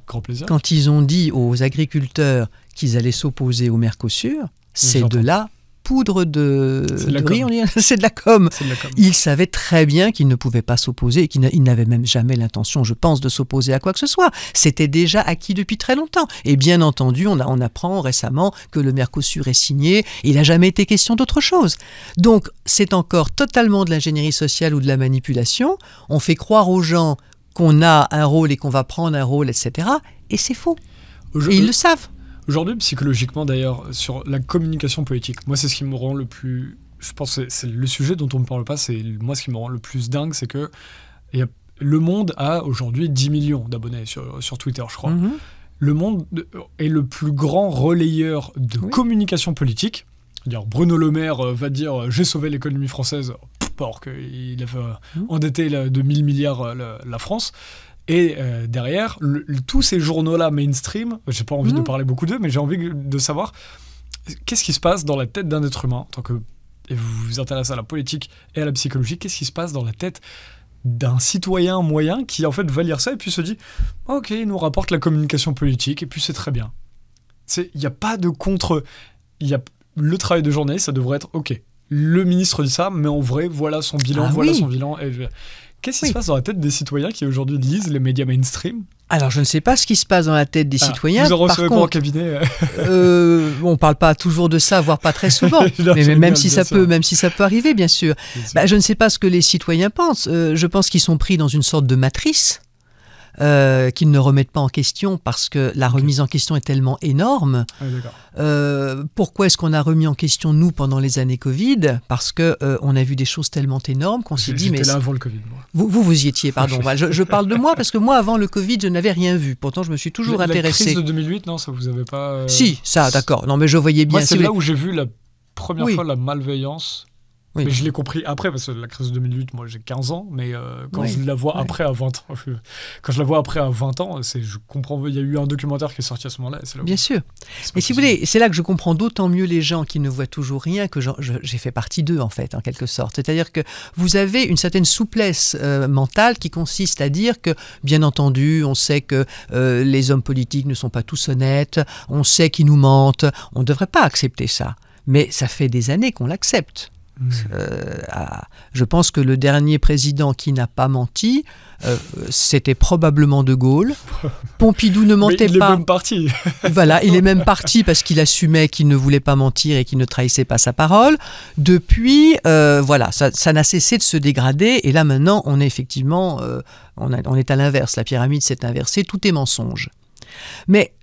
Grand plaisir. Quand ils ont dit aux agriculteurs qu'ils allaient s'opposer au Mercosur, c'est de la poudre de riz, c'est de la com. Ils savaient très bien qu'ils ne pouvaient pas s'opposer et qu'ils n'avaient même jamais l'intention, je pense, de s'opposer à quoi que ce soit. C'était déjà acquis depuis très longtemps. Et bien entendu, on apprend récemment que le Mercosur est signé. Il n'a jamais été question d'autre chose. Donc, c'est encore totalement de l'ingénierie sociale ou de la manipulation. On fait croire aux gens qu'on a un rôle et qu'on va prendre un rôle, etc. Et c'est faux. Et ils le savent. Aujourd'hui, psychologiquement d'ailleurs, sur la communication politique, moi c'est ce qui me rend le plus... Je pense que c'est le sujet dont on ne parle pas, c'est moi ce qui me rend le plus dingue, c'est que Le Monde a aujourd'hui 10 millions d'abonnés sur Twitter, je crois. Mm-hmm. Le Monde est le plus grand relayeur de communication politique. C'est-à-dire Bruno Le Maire va dire « J'ai sauvé l'économie française », alors qu'il avait endetté de 1000 milliards la France. Et derrière, tous ces journaux-là mainstream, j'ai pas envie de parler beaucoup d'eux, mais j'ai envie de savoir qu'est-ce qui se passe dans la tête d'un être humain, et vous vous intéressez à la politique et à la psychologie, qu'est-ce qui se passe dans la tête d'un citoyen moyen qui en fait va lire ça et puis se dit « Ok, il nous rapporte la communication politique et puis c'est très bien ». Il n'y a pas de contre... Le travail de journaliste, ça devrait être « Ok, le ministre dit ça, mais en vrai, voilà son bilan, son bilan. » Qu'est-ce qui se passe dans la tête des citoyens qui aujourd'hui lisent les médias mainstream? Alors, je ne sais pas ce qui se passe dans la tête des citoyens. Vous en recevez pas en cabinet on ne parle pas toujours de ça, voire pas très souvent. mais même si ça peut arriver, bien sûr. Je ne sais pas ce que les citoyens pensent. Je pense qu'ils sont pris dans une sorte de matrice qu'ils ne remettent pas en question parce que la remise en question est tellement énorme. Pourquoi est-ce qu'on a remis en question, nous, pendant les années Covid? Parce qu'on a vu des choses tellement énormes qu'on s'est dit... J'étais là avant le Covid, moi. Vous y étiez, pardon. je parle de moi parce que moi, avant le Covid, je n'avais rien vu. Pourtant, je me suis toujours intéressé. La crise de 2008, non, ça vous avait pas... Si, ça, d'accord. Non, mais je voyais bien... Moi, c'est là où j'ai vu la première fois la malveillance... Oui. Mais je l'ai compris après, parce que la crise de 2008, moi j'ai 15 ans, mais quand je la vois après à 20 ans, je comprends, il y a eu un documentaire qui est sorti à ce moment-là. Bien sûr. Et si vous voulez, c'est là que je comprends d'autant mieux les gens qui ne voient toujours rien, que j'ai fait partie d'eux en fait, en quelque sorte. C'est-à-dire que vous avez une certaine souplesse mentale qui consiste à dire que, bien entendu, on sait que les hommes politiques ne sont pas tous honnêtes, on sait qu'ils nous mentent, on ne devrait pas accepter ça. Mais ça fait des années qu'on l'accepte. Je pense que le dernier président qui n'a pas menti, c'était probablement De Gaulle. Pompidou ne mentait pas. Il est même parti. Voilà, il est même parti parce qu'il assumait qu'il ne voulait pas mentir et qu'il ne trahissait pas sa parole. Depuis, voilà, ça n'a cessé de se dégrader. Et là maintenant, on est effectivement, on est à l'inverse. La pyramide s'est inversée, tout est mensonge. Mais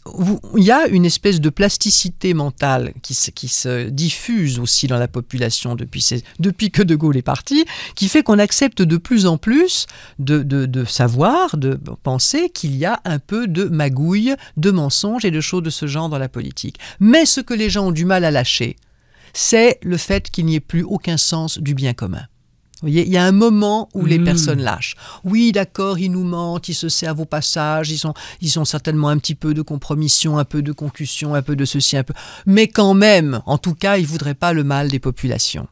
il y a une espèce de plasticité mentale qui se diffuse aussi dans la population depuis que De Gaulle est parti, qui fait qu'on accepte de plus en plus de savoir, de penser qu'il y a un peu de magouille, de mensonges et de choses de ce genre dans la politique. Mais ce que les gens ont du mal à lâcher, c'est le fait qu'il n'y ait plus aucun sens du bien commun. Vous voyez, il y a un moment où les personnes lâchent. Oui, d'accord, ils nous mentent, ils se servent au passage, ils ont certainement un petit peu de compromission, un peu de concussion, un peu de ceci, un peu. Mais quand même, en tout cas, ils ne voudraient pas le mal des populations.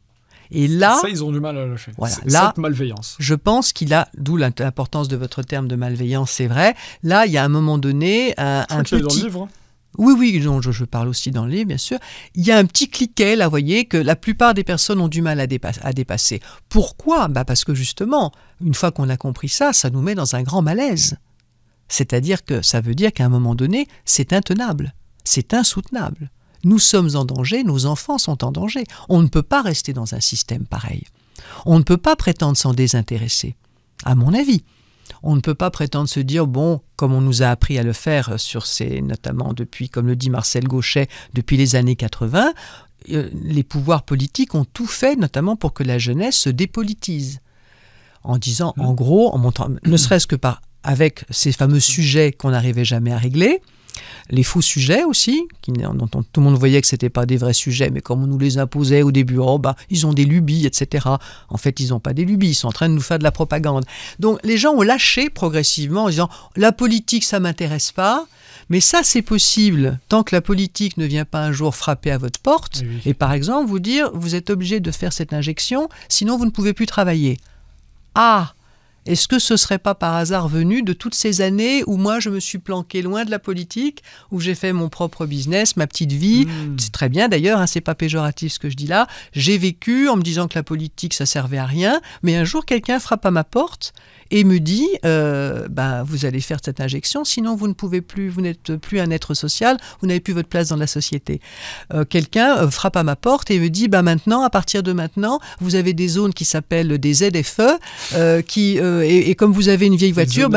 Et là, ça, ils ont du mal à lâcher. Voilà, cette malveillance. Je pense qu'il a, d'où l'importance de votre terme de malveillance, c'est vrai. Là, il y a un moment donné un petit... dans le livre, hein. Oui, non, je parle aussi dans le livre, bien sûr. Il y a un petit cliquet, là, vous voyez, que la plupart des personnes ont du mal à dépasser. Pourquoi ? Parce que justement, une fois qu'on a compris ça, ça nous met dans un grand malaise. C'est-à-dire que ça veut dire qu'à un moment donné, c'est intenable, c'est insoutenable. Nous sommes en danger, nos enfants sont en danger. On ne peut pas rester dans un système pareil. On ne peut pas prétendre s'en désintéresser, à mon avis. On ne peut pas prétendre se dire, bon, comme on nous a appris à le faire, notamment depuis, comme le dit Marcel Gauchet, depuis les années 80, les pouvoirs politiques ont tout fait, notamment pour que la jeunesse se dépolitise. En disant, en gros, en montrant, ne serait-ce que avec ces fameux sujets qu'on n'arrivait jamais à régler, Les faux sujets aussi, dont tout le monde voyait que ce n'étaient pas des vrais sujets, mais comme on nous les imposait au début, ils ont des lubies, etc. En fait, ils n'ont pas des lubies, ils sont en train de nous faire de la propagande. Donc les gens ont lâché progressivement en disant « la politique, ça ne m'intéresse pas ». Mais ça, c'est possible tant que la politique ne vient pas un jour frapper à votre porte et par exemple vous dire « vous êtes obligé de faire cette injection, sinon vous ne pouvez plus travailler ». Ah, est-ce que ce ne serait pas par hasard venu de toutes ces années où moi je me suis planqué loin de la politique, où j'ai fait mon propre business, ma petite vie, c'est très bien d'ailleurs, c'est pas péjoratif ce que je dis là, j'ai vécu en me disant que la politique ça servait à rien, mais un jour quelqu'un frappe à ma porte et me dit vous allez faire cette injection, sinon vous ne pouvez plus, vous n'êtes plus un être social, vous n'avez plus votre place dans la société. Quelqu'un frappe à ma porte et me dit maintenant, à partir de maintenant, vous avez des zones qui s'appellent des ZFE, et comme vous avez une vieille voiture,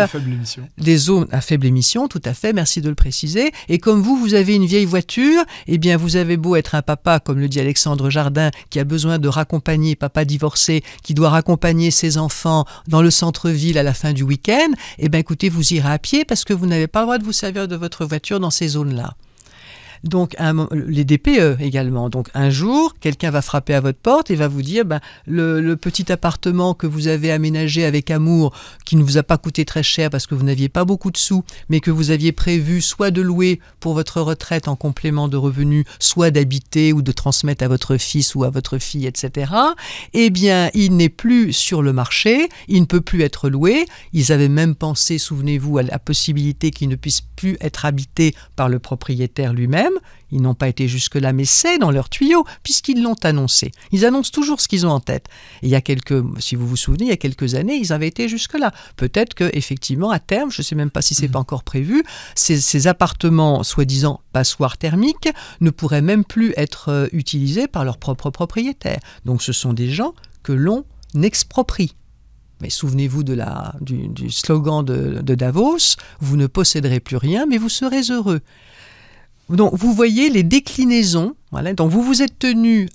des zones à faible émission, tout à fait, merci de le préciser. Et comme vous avez une vieille voiture, eh bien vous avez beau être un papa, comme le dit Alexandre Jardin, qui a besoin de raccompagner, papa divorcé, qui doit raccompagner ses enfants dans le centre-ville à la fin du week-end, eh bien écoutez, vous irez à pied parce que vous n'avez pas le droit de vous servir de votre voiture dans ces zones-là. Donc, les DPE également. Donc, un jour, quelqu'un va frapper à votre porte et va vous dire le petit appartement que vous avez aménagé avec amour, qui ne vous a pas coûté très cher parce que vous n'aviez pas beaucoup de sous, mais que vous aviez prévu soit de louer pour votre retraite en complément de revenus, soit d'habiter ou de transmettre à votre fils ou à votre fille, etc. Eh bien, il n'est plus sur le marché, il ne peut plus être loué. Ils avaient même pensé, souvenez-vous, à la possibilité qu'il ne puisse plus être habité par le propriétaire lui-même. Ils n'ont pas été jusque-là, mais c'est dans leurs tuyaux, puisqu'ils l'ont annoncé. Ils annoncent toujours ce qu'ils ont en tête. Et si vous vous souvenez, il y a quelques années, ils avaient été jusque-là. Peut-être qu'effectivement, à terme, je ne sais même pas si ce n'est pas encore prévu, ces appartements, soi-disant passoires thermiques, ne pourraient même plus être utilisés par leurs propres propriétaires. Donc ce sont des gens que l'on exproprie. Mais souvenez-vous du slogan de Davos, vous ne posséderez plus rien, mais vous serez heureux. Donc, vous voyez les déclinaisons. Voilà. Donc, vous vous êtes tenu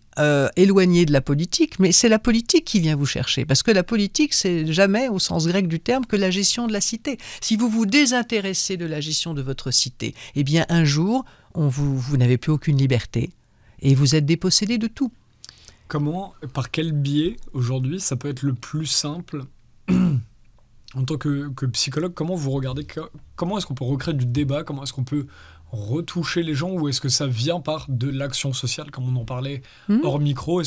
éloigné de la politique, mais c'est la politique qui vient vous chercher. Parce que la politique, c'est jamais, au sens grec du terme, que la gestion de la cité. Si vous vous désintéressez de la gestion de votre cité, eh bien, un jour, vous n'avez plus aucune liberté et vous êtes dépossédé de tout. Comment, par quel biais, aujourd'hui, ça peut être le plus simple en tant que psychologue, comment vous regardez, comment est-ce qu'on peut recréer du débat, comment est-ce qu'on peut retoucher les gens, ou est-ce que ça vient par de l'action sociale, comme on en parlait hors micro,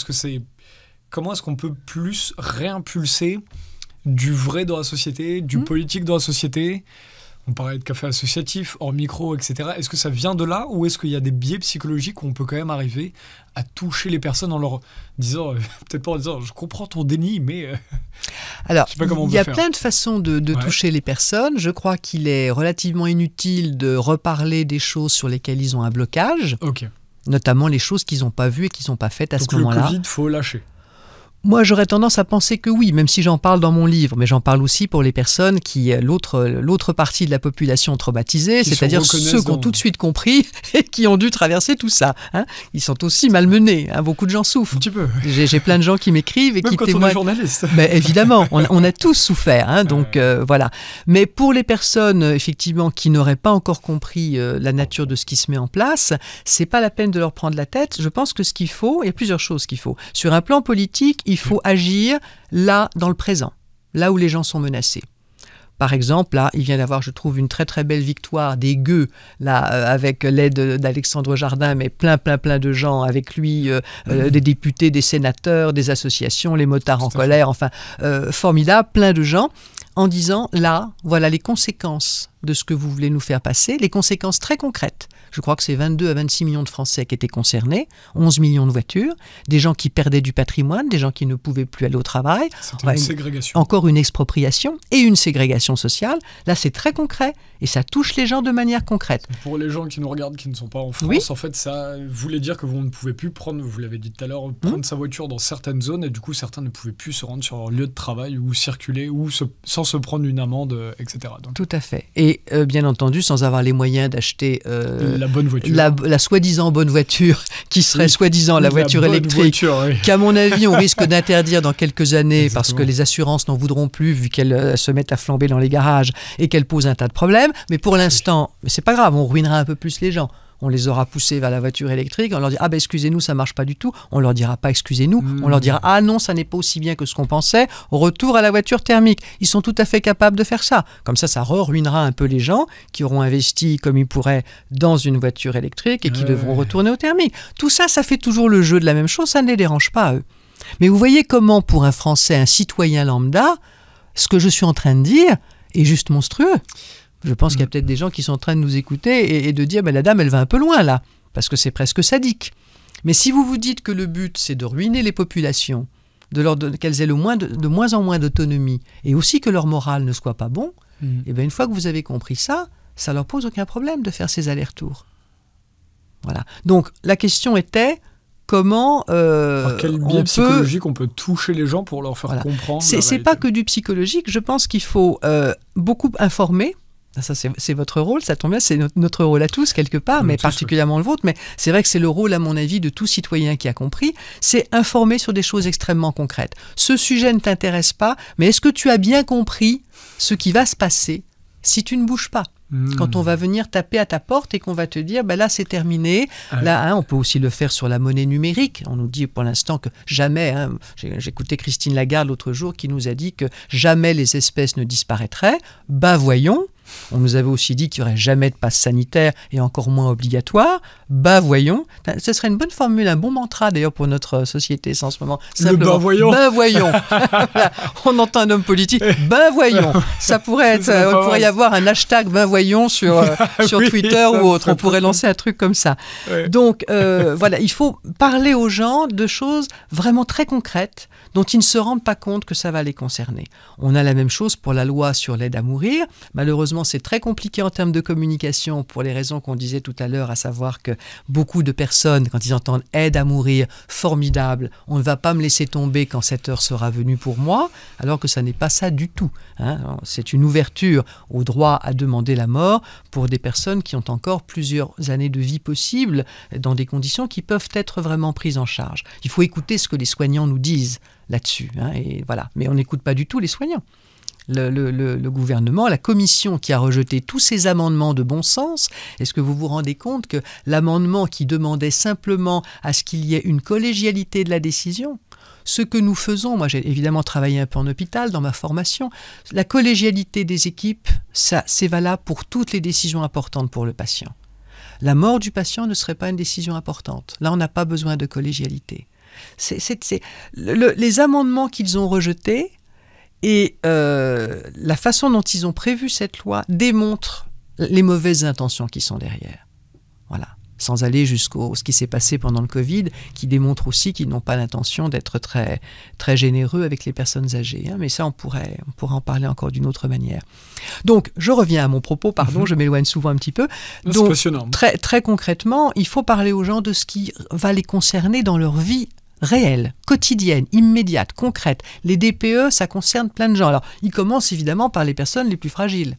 comment est-ce qu'on peut plus réimpulser du vrai dans la société, du politique dans la société? On parlait de café associatif, hors micro, etc. Est-ce que ça vient de là, ou est-ce qu'il y a des biais psychologiques où on peut quand même arriver à toucher les personnes en leur disant, peut-être pas en disant, je comprends ton déni, mais alors, je sais pas comment on peut faire. Il y a faire. plein de façons de toucher les personnes. Je crois qu'il est relativement inutile de reparler des choses sur lesquelles ils ont un blocage, notamment les choses qu'ils n'ont pas vues et qu'ils n'ont pas faites à ce moment-là. Donc le Covid, faut lâcher. Moi, j'aurais tendance à penser que oui, même si j'en parle dans mon livre, mais j'en parle aussi pour les personnes l'autre partie de la population traumatisée, c'est-à-dire ceux qui ont tout de suite compris et qui ont dû traverser tout ça. Ils sont aussi malmenés, beaucoup de gens souffrent. Un petit peu. J'ai plein de gens qui m'écrivent et même qui quand témoignent. On est journaliste. Mais évidemment, on a tous souffert, donc voilà. Mais pour les personnes, effectivement, qui n'auraient pas encore compris la nature de ce qui se met en place, c'est pas la peine de leur prendre la tête. Je pense que ce qu'il faut, il y a plusieurs choses qu'il faut. Sur un plan politique, il faut agir là, dans le présent, là où les gens sont menacés. Par exemple, là, il vient d'avoir, je trouve, une très très belle victoire des gueux, là, avec l'aide d'Alexandre Jardin, mais plein de gens avec lui, des députés, des sénateurs, des associations, les motards en colère, enfin, formidable, plein de gens, en disant, là, voilà les conséquences de ce que vous voulez nous faire passer, les conséquences très concrètes. Je crois que c'est 22 à 26 millions de Français qui étaient concernés, 11 millions de voitures, des gens qui perdaient du patrimoine, des gens qui ne pouvaient plus aller au travail. C'était une ségrégation. Encore une expropriation et une ségrégation sociale. Là, c'est très concret et ça touche les gens de manière concrète. Pour les gens qui nous regardent, qui ne sont pas en France, en fait, ça voulait dire que vous ne pouvez plus prendre, vous l'avez dit tout à l'heure, prendre sa voiture dans certaines zones et du coup, certains ne pouvaient plus se rendre sur leur lieu de travail ou circuler ou sans se prendre une amende, etc. Donc... Tout à fait. Et Et bien entendu, sans avoir les moyens d'acheter la bonne voiture. La soi-disant bonne voiture, qui serait soi-disant la voiture électrique, qu'à mon avis, on risque d'interdire dans quelques années. Exactement. Parce que les assurances n'en voudront plus, vu qu'elles se mettent à flamber dans les garages et qu'elles posent un tas de problèmes. Mais pour l'instant, mais c'est pas grave, on ruinera un peu plus les gens. On les aura poussés vers la voiture électrique, on leur dit « Ah ben excusez-nous, ça marche pas du tout ». On leur dira pas « Excusez-nous », on leur dira « Ah non, ça n'est pas aussi bien que ce qu'on pensait, retour à la voiture thermique ». Ils sont tout à fait capables de faire ça. Comme ça ruinera un peu les gens qui auront investi comme ils pourraient dans une voiture électrique et qui devront retourner au thermique. Tout ça, ça fait toujours le jeu de la même chose, ça ne les dérange pas, eux. Mais vous voyez comment, pour un Français, un citoyen lambda, ce que je suis en train de dire est juste monstrueux. Je pense qu'il y a peut-être des gens qui sont en train de nous écouter et de dire la dame, elle va un peu loin là, parce que c'est presque sadique. Mais si vous vous dites que le but, c'est de ruiner les populations, qu'elles aient de moins en moins d'autonomie, et aussi que leur morale ne soit pas bon, et bien une fois que vous avez compris ça, ça leur pose aucun problème de faire ces allers-retours. Voilà. Donc la question était... Comment par quel biais psychologique on peut toucher les gens pour leur faire comprendre. C'est pas que du psychologique. Je pense qu'il faut beaucoup informer. Ça, c'est votre rôle, ça tombe bien, c'est notre rôle à tous quelque part, mais particulièrement le vôtre. Mais c'est vrai que c'est le rôle, à mon avis, de tout citoyen qui a compris, c'est informer sur des choses extrêmement concrètes. Ce sujet ne t'intéresse pas, mais est-ce que tu as bien compris ce qui va se passer si tu ne bouges pas ? Quand on va venir taper à ta porte et qu'on va te dire là c'est terminé, là on peut aussi le faire sur la monnaie numérique. On nous dit pour l'instant que jamais, j'écoutais Christine Lagarde l'autre jour qui nous a dit que jamais les espèces ne disparaîtraient. Voyons. On nous avait aussi dit qu'il n'y aurait jamais de passe sanitaire et encore moins obligatoire. Voyons. Ce serait une bonne formule, un bon mantra d'ailleurs pour notre société en ce moment. Simplement, voyons. Voyons. On entend un homme politique. Voyons. Ça pourrait être. Il pourrait y avoir un hashtag voyons sur Twitter ou autre. On pourrait lancer un truc comme ça. Ouais. Donc voilà, il faut parler aux gens de choses vraiment très concrètes dont ils ne se rendent pas compte que ça va les concerner. On a la même chose pour la loi sur l'aide à mourir. Malheureusement, c'est très compliqué en termes de communication pour les raisons qu'on disait tout à l'heure, à savoir que beaucoup de personnes, quand ils entendent « aide à mourir », formidable, on ne va pas me laisser tomber quand cette heure sera venue pour moi, alors que ça n'est pas ça du tout. C'est une ouverture au droit à demander la mort pour des personnes qui ont encore plusieurs années de vie possibles dans des conditions qui peuvent être vraiment prises en charge. Il faut écouter ce que les soignants nous disent là-dessus. Et voilà. Mais on n'écoute pas du tout les soignants. Le gouvernement, la commission qui a rejeté tous ces amendements de bon sens, est-ce que vous vous rendez compte que l'amendement qui demandait simplement à ce qu'il y ait une collégialité de la décision, ce que nous faisons, moi j'ai évidemment travaillé un peu en hôpital dans ma formation, la collégialité des équipes, ça, c'est valable pour toutes les décisions importantes pour le patient. La mort du patient ne serait pas une décision importante. Là, on n'a pas besoin de collégialité. Les amendements qu'ils ont rejetés et la façon dont ils ont prévu cette loi démontrent les mauvaises intentions qui sont derrière. Voilà. Sans aller jusqu'au ce qui s'est passé pendant le Covid, qui démontre aussi qu'ils n'ont pas l'intention d'être très, très généreux avec les personnes âgées. Mais ça, on pourrait en parler encore d'une autre manière. Donc, je reviens à mon propos, pardon, je m'éloigne souvent un petit peu. Donc, c'est passionnant. Très concrètement, il faut parler aux gens de ce qui va les concerner dans leur vie réelle, quotidienne, immédiate, concrète. Les DPE, ça concerne plein de gens. Alors, ils commencent évidemment par les personnes les plus fragiles.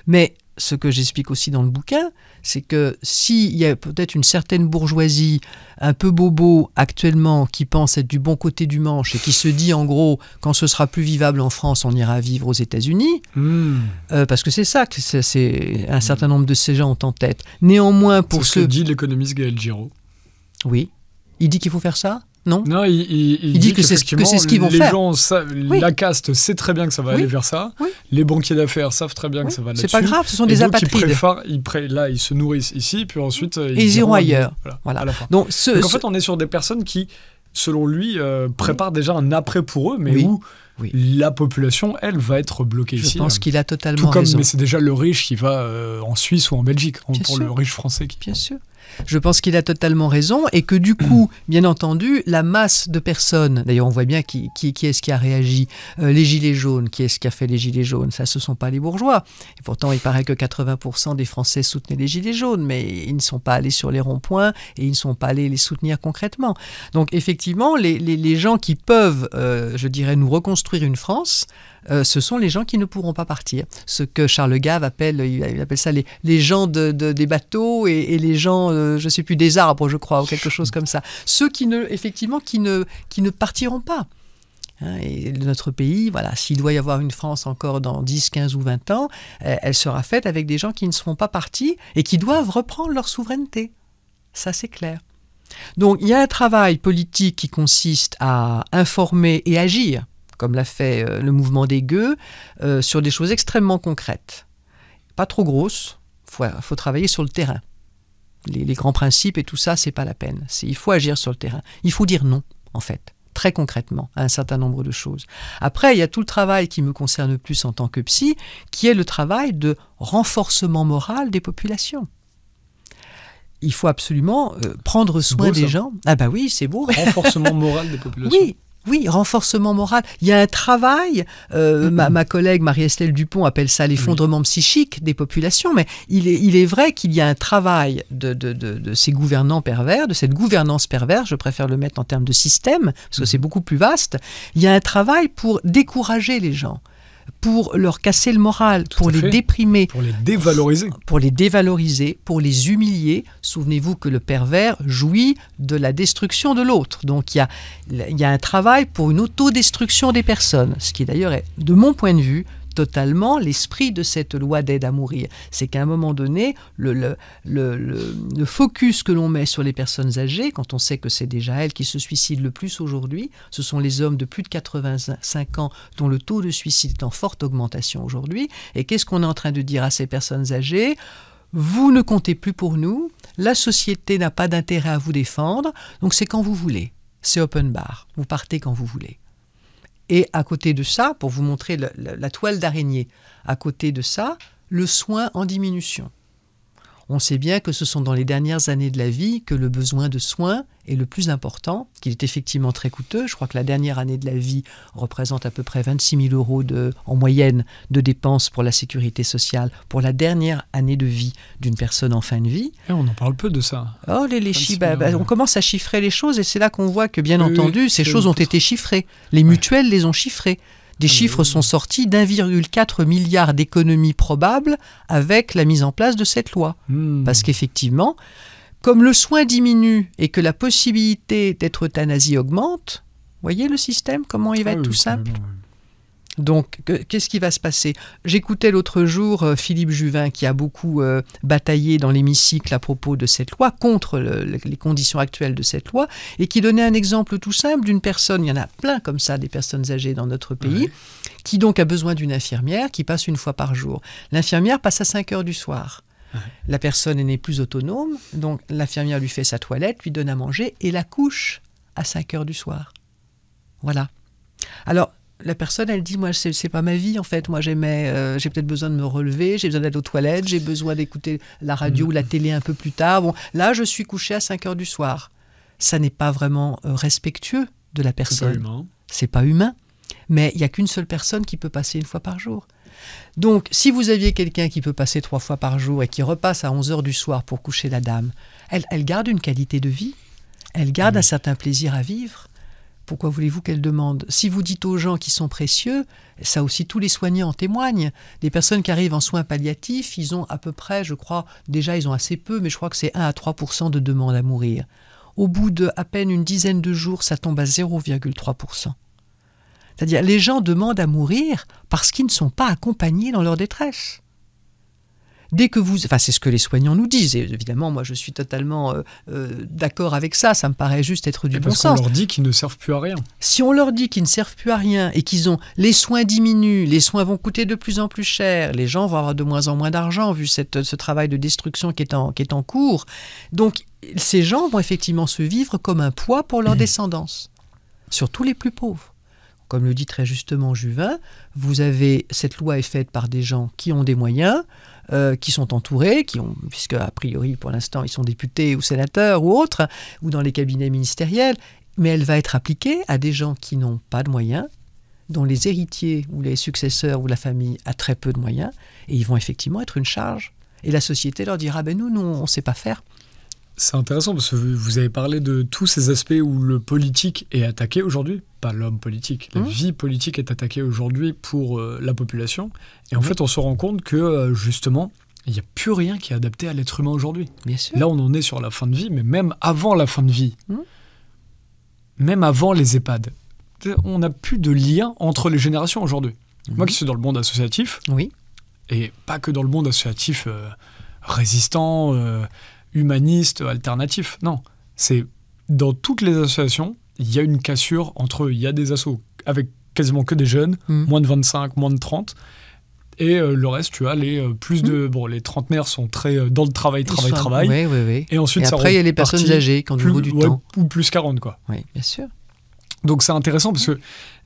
Mais ce que j'explique aussi dans le bouquin, c'est que s'il y a peut-être une certaine bourgeoisie un peu bobo actuellement qui pense être du bon côté du manche et qui se dit en gros quand ce sera plus vivable en France, on ira vivre aux États-Unis, parce que c'est ça que c'est un certain nombre de ces gens ont en tête. Néanmoins, pour ce que dit l'économiste Gaël Giraud. Oui, il dit qu'il faut faire ça. Non, il dit que c'est ce qu'ils vont faire. Les gens, la caste sait très bien que ça va aller vers ça. Oui. Les banquiers d'affaires savent très bien que ça va là-dessus. C'est pas grave, ce sont des apatrides. Là, ils se nourrissent ici, puis ensuite ils iront ailleurs. Voilà. Donc en fait, on est sur des personnes qui, selon lui, préparent déjà un après pour eux, mais où la population, elle, va être bloquée ici. Je pense qu'il a totalement raison. Mais c'est déjà le riche qui va en Suisse ou en Belgique, pour le riche français. Bien sûr. Je pense qu'il a totalement raison et que du coup, bien entendu, la masse de personnes, d'ailleurs on voit bien qui est-ce qui a réagi, les gilets jaunes, qui est-ce qui a fait les gilets jaunes, ça ce ne sont pas les bourgeois. Et pourtant il paraît que 80% des Français soutenaient les gilets jaunes, mais ils ne sont pas allés sur les ronds-points et ils ne sont pas allés les soutenir concrètement. Donc effectivement, les gens qui peuvent, je dirais, nous reconstruire construire une France, ce sont les gens qui ne pourront pas partir. Ce que Charles Gave appelle, il appelle ça les gens des bateaux et les gens, je ne sais plus, des arbres, je crois, ou quelque chose comme ça. Ceux qui ne partiront pas. Et notre pays, voilà, s'il doit y avoir une France encore dans 10, 15 ou 20 ans, elle sera faite avec des gens qui ne seront pas partis et qui doivent reprendre leur souveraineté. Ça, c'est clair. Donc, il y a un travail politique qui consiste à informer et agir, comme l'a fait le mouvement des Gueux, sur des choses extrêmement concrètes. Pas trop grosses, faut travailler sur le terrain. Les grands principes et tout ça, c'est pas la peine. Il faut agir sur le terrain. Il faut dire non, en fait. Très concrètement, à un certain nombre de choses. Après, il y a tout le travail qui me concerne plus en tant que psy, qui est le travail de renforcement moral des populations. Il faut absolument prendre soin des gens. Ah bah oui, c'est beau. Renforcement moral des populations. Oui, renforcement moral. Il y a un travail, ma collègue Marie-Estelle Dupont appelle ça l'effondrement psychique des populations, mais il est vrai qu'il y a un travail de ces gouvernants pervers, de cette gouvernance perverse, je préfère le mettre en termes de système, parce que c'est beaucoup plus vaste. Il y a un travail pour décourager les gens, pour leur casser le moral, pour les déprimer. Pour les dévaloriser. Pour les dévaloriser, pour les humilier. Souvenez-vous que le pervers jouit de la destruction de l'autre. Donc il y a un travail pour une autodestruction des personnes, ce qui d'ailleurs est, de mon point de vue, totalement l'esprit de cette loi d'aide à mourir. C'est qu'à un moment donné, le focus que l'on met sur les personnes âgées, quand on sait que c'est déjà elles qui se suicident le plus aujourd'hui, ce sont les hommes de plus de 85 ans dont le taux de suicide est en forte augmentation aujourd'hui. Et qu'est-ce qu'on est en train de dire à ces personnes âgées ? Vous ne comptez plus pour nous, la société n'a pas d'intérêt à vous défendre, donc c'est quand vous voulez. C'est open bar, vous partez quand vous voulez. Et à côté de ça, pour vous montrer la toile d'araignée, à côté de ça, le soin en diminution. On sait bien que ce sont dans les dernières années de la vie que le besoin de soins est le plus important, qu'il est effectivement très coûteux. Je crois que la dernière année de la vie représente à peu près 26 000 euros en moyenne de dépenses pour la sécurité sociale pour la dernière année de vie d'une personne en fin de vie. Et on en parle peu de ça. Oh, on commence à chiffrer les choses et c'est là qu'on voit que, bien entendu, ces choses ont été chiffrées. Les mutuelles les ont chiffrées. Des chiffres sont sortis d'1,4 milliard d'économies probables avec la mise en place de cette loi. Parce qu'effectivement, comme le soin diminue et que la possibilité d'être euthanasié augmente, voyez le système, comment il va être tout simple. Donc, qu'est-ce qui va se passer? J'écoutais l'autre jour Philippe Juvin qui a beaucoup bataillé dans l'hémicycle à propos de cette loi, contre les conditions actuelles de cette loi, et qui donnait un exemple tout simple d'une personne, il y en a plein comme ça, des personnes âgées dans notre pays, qui donc a besoin d'une infirmière qui passe une fois par jour. L'infirmière passe à 5 heures du soir. La personne n'est plus autonome, donc l'infirmière lui fait sa toilette, lui donne à manger et la couche à 5 heures du soir. Voilà. Alors, la personne, elle dit, moi, c'est pas ma vie, en fait. Moi, j'ai peut-être besoin de me relever, j'ai besoin d'aller aux toilettes, j'ai besoin d'écouter la radio ou la télé un peu plus tard. Bon, là, je suis couché à 5 heures du soir. Ça n'est pas vraiment respectueux de la personne. C'est pas humain. C'est pas humain. Mais il n'y a qu'une seule personne qui peut passer une fois par jour. Donc, si vous aviez quelqu'un qui peut passer 3 fois par jour et qui repasse à 11 heures du soir pour coucher la dame, elle garde une qualité de vie, elle garde un certain plaisir à vivre. Pourquoi voulez-vous qu'elle demande? Si vous dites aux gens qui sont précieux, ça aussi tous les soignants en témoignent. Les personnes qui arrivent en soins palliatifs, ils ont à peu près, je crois, déjà ils ont assez peu, mais je crois que c'est 1 à 3% de demandes à mourir. Au bout de à peine une dizaine de jours, ça tombe à 0,3%. C'est-à-dire les gens demandent à mourir parce qu'ils ne sont pas accompagnés dans leur détresse. Dès que vous... Enfin, c'est ce que les soignants nous disent. Et évidemment, moi, je suis totalement d'accord avec ça. Ça me paraît juste être du bon sens. Parce qu'on leur dit qu'ils ne servent plus à rien. Si on leur dit qu'ils ne servent plus à rien et qu'ils ont... Les soins diminuent, les soins vont coûter de plus en plus cher, les gens vont avoir de moins en moins d'argent vu ce travail de destruction qui est en cours. Donc, ces gens vont effectivement se vivre comme un poids pour leur descendance. Surtout les plus pauvres. Comme le dit très justement Juvin, cette loi est faite par des gens qui ont des moyens, qui sont entourés, puisque a priori pour l'instant ils sont députés ou sénateurs ou autres, ou dans les cabinets ministériels, mais elle va être appliquée à des gens qui n'ont pas de moyens, dont les héritiers ou les successeurs ou la famille a très peu de moyens, et ils vont effectivement être une charge. Et la société leur dira, nous on ne sait pas faire. C'est intéressant parce que vous avez parlé de tous ces aspects où le politique est attaqué aujourd'hui, pas l'homme politique, la vie politique est attaquée aujourd'hui pour la population. Et en fait, on se rend compte que justement, il n'y a plus rien qui est adapté à l'être humain aujourd'hui. Bien sûr. Là, on en est sur la fin de vie, mais même avant la fin de vie, même avant les EHPAD, on n'a plus de lien entre les générations aujourd'hui. Moi qui suis dans le monde associatif, et pas que dans le monde associatif résistant, humaniste, alternatif, non. C'est dans toutes les associations, il y a une cassure entre eux. Il y a des assos avec quasiment que des jeunes, moins de 25, moins de 30, et le reste, tu as les plus de... Bon, les trentenaires sont très dans le travail. Oui. Et ensuite, et après, il y a les personnes âgées qui ont du bout du temps. Ou plus 40, quoi. Oui, bien sûr. Donc c'est intéressant parce que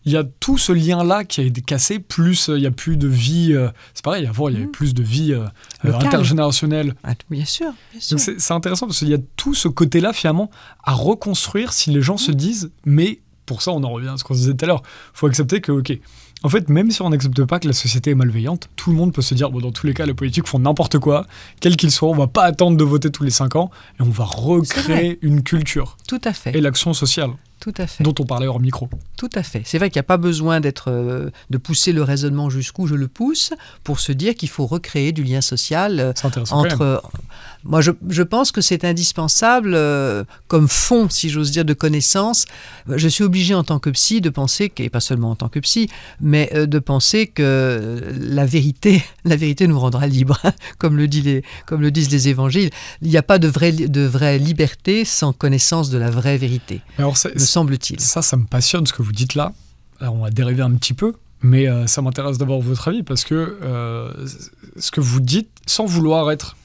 il y a tout ce lien-là qui a été cassé, plus il n'y a plus de vie... c'est pareil, avant, il y avait plus de vie intergénérationnelle. Ah, bien sûr. Donc c'est intéressant parce qu'il y a tout ce côté-là, finalement, à reconstruire si les gens se disent... Mais pour ça, on en revient à ce qu'on se disait tout à l'heure. Il faut accepter que, OK, en fait, même si on n'accepte pas que la société est malveillante, tout le monde peut se dire, bon, dans tous les cas, les politiques font n'importe quoi, quel qu'il soit, on ne va pas attendre de voter tous les 5 ans, et on va recréer une culture. Tout à fait. Et l'action sociale. Tout à fait. Dont on parlait hors micro. Tout à fait. C'est vrai qu'il n'y a pas besoin de pousser le raisonnement jusqu'où je le pousse pour se dire qu'il faut recréer du lien social entre... Moi, je pense que c'est indispensable comme fond, si j'ose dire, de connaissances. Je suis obligé en tant que psy de penser, et pas seulement en tant que psy, mais de penser que la vérité nous rendra libres, comme le disent les évangiles. Il n'y a pas de vraie liberté sans connaissance de la vraie vérité, me semble-t-il. Ça me passionne ce que vous dites là. Alors, on va dériver un petit peu, mais ça m'intéresse d'avoir votre avis parce que ce que vous dites, sans vouloir être...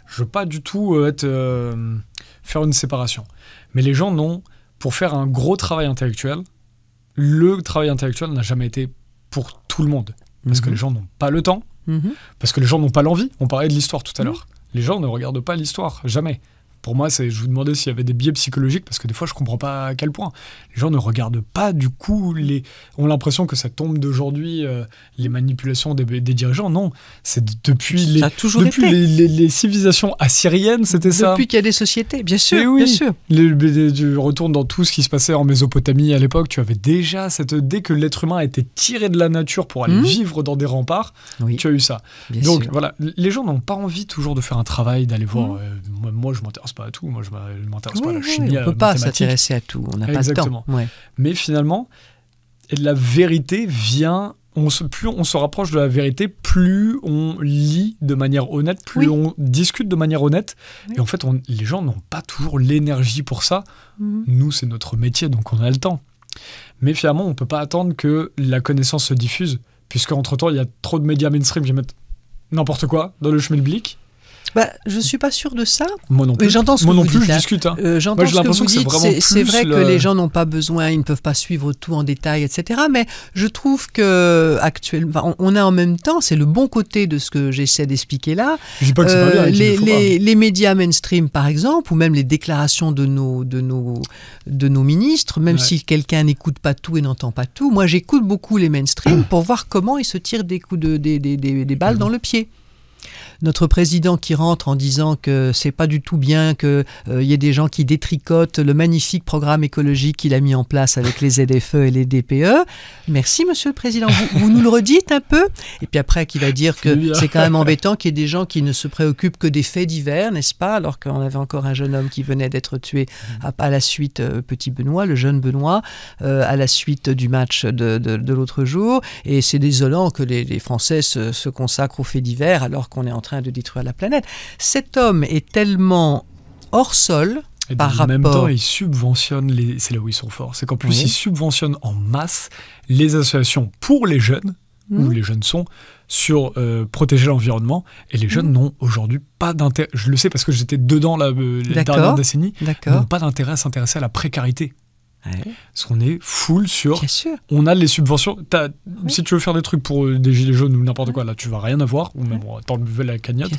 Je veux pas du tout faire une séparation. Mais les gens n'ont, pour faire un gros travail intellectuel, le travail intellectuel n'a jamais été pour tout le monde. Parce que les gens n'ont pas le temps, parce que les gens n'ont pas l'envie. On parlait de l'histoire tout à l'heure. Les gens ne regardent pas l'histoire, jamais. Pour moi, je vous demandais s'il y avait des biais psychologiques, parce que des fois, je ne comprends pas à quel point. Les gens ne regardent pas, du coup, ont l'impression que ça tombe d'aujourd'hui, les manipulations des dirigeants. Non, c'est depuis les civilisations assyriennes, c'était ça. Depuis qu'il y a des sociétés, bien sûr. Oui. Bien sûr. Tu retournes dans tout ce qui se passait en Mésopotamie à l'époque, tu avais déjà dès que l'être humain a été tiré de la nature pour aller vivre dans des remparts, tu as eu ça. Bien Donc sûr. Voilà, les gens n'ont pas envie toujours de faire un travail, d'aller voir... moi, je m'intéresse pas à tout, moi je m'intéresse pas à la chimie, on peut pas s'intéresser à tout, on n'a pas le temps. Mais finalement, la vérité vient, plus on se rapproche de la vérité, plus on lit de manière honnête, plus on discute de manière honnête, et en fait les gens n'ont pas toujours l'énergie pour ça. Nous, c'est notre métier, donc on a le temps. Mais finalement, on peut pas attendre que la connaissance se diffuse, puisque entre-temps, il y a trop de médias mainstream qui mettent n'importe quoi dans le schmilblick. Je ne suis pas sûr de ça. Moi non plus. J'entends ce que Moi non vous plus, dites, je discute. J'entends ce que vous dites. C'est vrai que les gens n'ont pas besoin, ils ne peuvent pas suivre tout en détail, etc. Mais je trouve qu'actuellement, on a en même temps, c'est le bon côté de ce que j'essaie d'expliquer là. Je dis pas que c'est pas bien, les médias mainstream, par exemple, ou même les déclarations de nos ministres, même si quelqu'un n'écoute pas tout et n'entend pas tout, moi j'écoute beaucoup les mainstream pour voir comment ils se tirent des balles dans le pied. Notre président qui rentre en disant que c'est pas du tout bien qu'il y ait des gens qui détricotent le magnifique programme écologique qu'il a mis en place avec les ZFE et les DPE. Merci, monsieur le président. Vous nous le redites un peu? Et puis après, qu'il va dire que c'est quand même embêtant qu'il y ait des gens qui ne se préoccupent que des faits divers, n'est-ce pas? Alors qu'on avait encore un jeune homme qui venait d'être tué à la suite, petit Benoît, le jeune Benoît, à la suite du match de l'autre jour. Et c'est désolant que les Français se consacrent aux faits divers alors qu'on est en train de détruire la planète. Cet homme est tellement hors sol par rapport... En même temps, il subventionne c'est là où ils sont forts. C'est qu'en plus, il subventionne en masse les associations pour les jeunes, où les jeunes sont, sur protéger l'environnement. Et les jeunes n'ont aujourd'hui pas d'intérêt. Je le sais parce que j'étais dedans la dernière décennie. Ils n'ont pas d'intérêt à s'intéresser à la précarité. Parce qu'on est full sur... On a les subventions. Si tu veux faire des trucs pour des gilets jaunes ou n'importe quoi, là, tu vas rien avoir. Ou même t'enlever la cagnotte.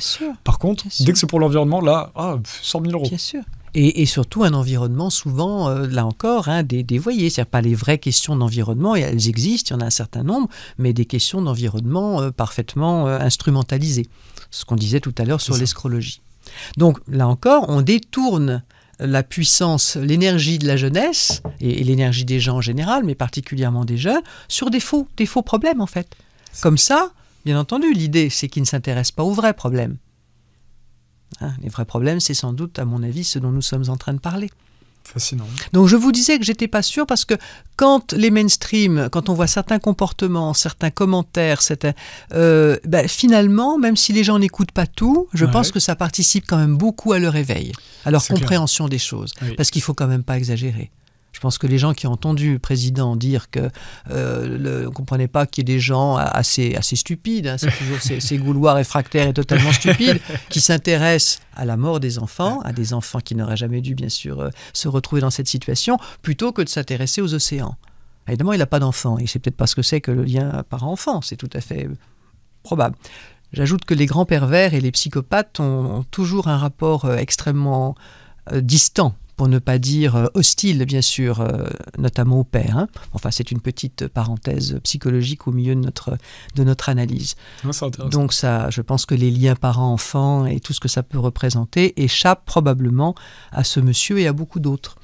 Par contre, dès que c'est pour l'environnement, là, 100 000 €. Bien sûr. Et surtout un environnement souvent, là encore, dévoyé. C'est-à-dire pas les vraies questions d'environnement, et elles existent, il y en a un certain nombre, mais des questions d'environnement parfaitement instrumentalisées. Ce qu'on disait tout à l'heure sur l'escrologie. Donc là encore, on détourne la puissance, l'énergie de la jeunesse et l'énergie des gens en général, mais particulièrement des jeunes, sur des faux problèmes en fait. Comme ça, bien entendu, l'idée c'est qu'ils ne s'intéressent pas aux vrais problèmes. Hein, les vrais problèmes, c'est sans doute, à mon avis, ce dont nous sommes en train de parler. Fascinant. Donc je vous disais que j'étais pas sûre parce que quand les mainstream, quand on voit certains comportements, certains commentaires, finalement, même si les gens n'écoutent pas tout, je pense que ça participe quand même beaucoup à leur éveil, à leur compréhension des choses. Oui. Parce qu'il faut quand même pas exagérer. Je pense que les gens qui ont entendu le président dire que ne comprenaient pas qu'il y ait des gens assez stupides, hein, c'est toujours ces Gaulois réfractaires et totalement stupides, qui s'intéressent à la mort des enfants, à des enfants qui n'auraient jamais dû, bien sûr, se retrouver dans cette situation, plutôt que de s'intéresser aux océans. Évidemment, il n'a pas d'enfant, et c'est peut-être pas ce que c'est que le lien parent-enfant, c'est tout à fait probable. J'ajoute que les grands pervers et les psychopathes ont toujours un rapport extrêmement distant, pour ne pas dire hostile, bien sûr, notamment au père. Hein. Enfin, c'est une petite parenthèse psychologique au milieu de notre analyse. Donc ça, je pense que les liens parents-enfants et tout ce que ça peut représenter échappent probablement à ce monsieur et à beaucoup d'autres.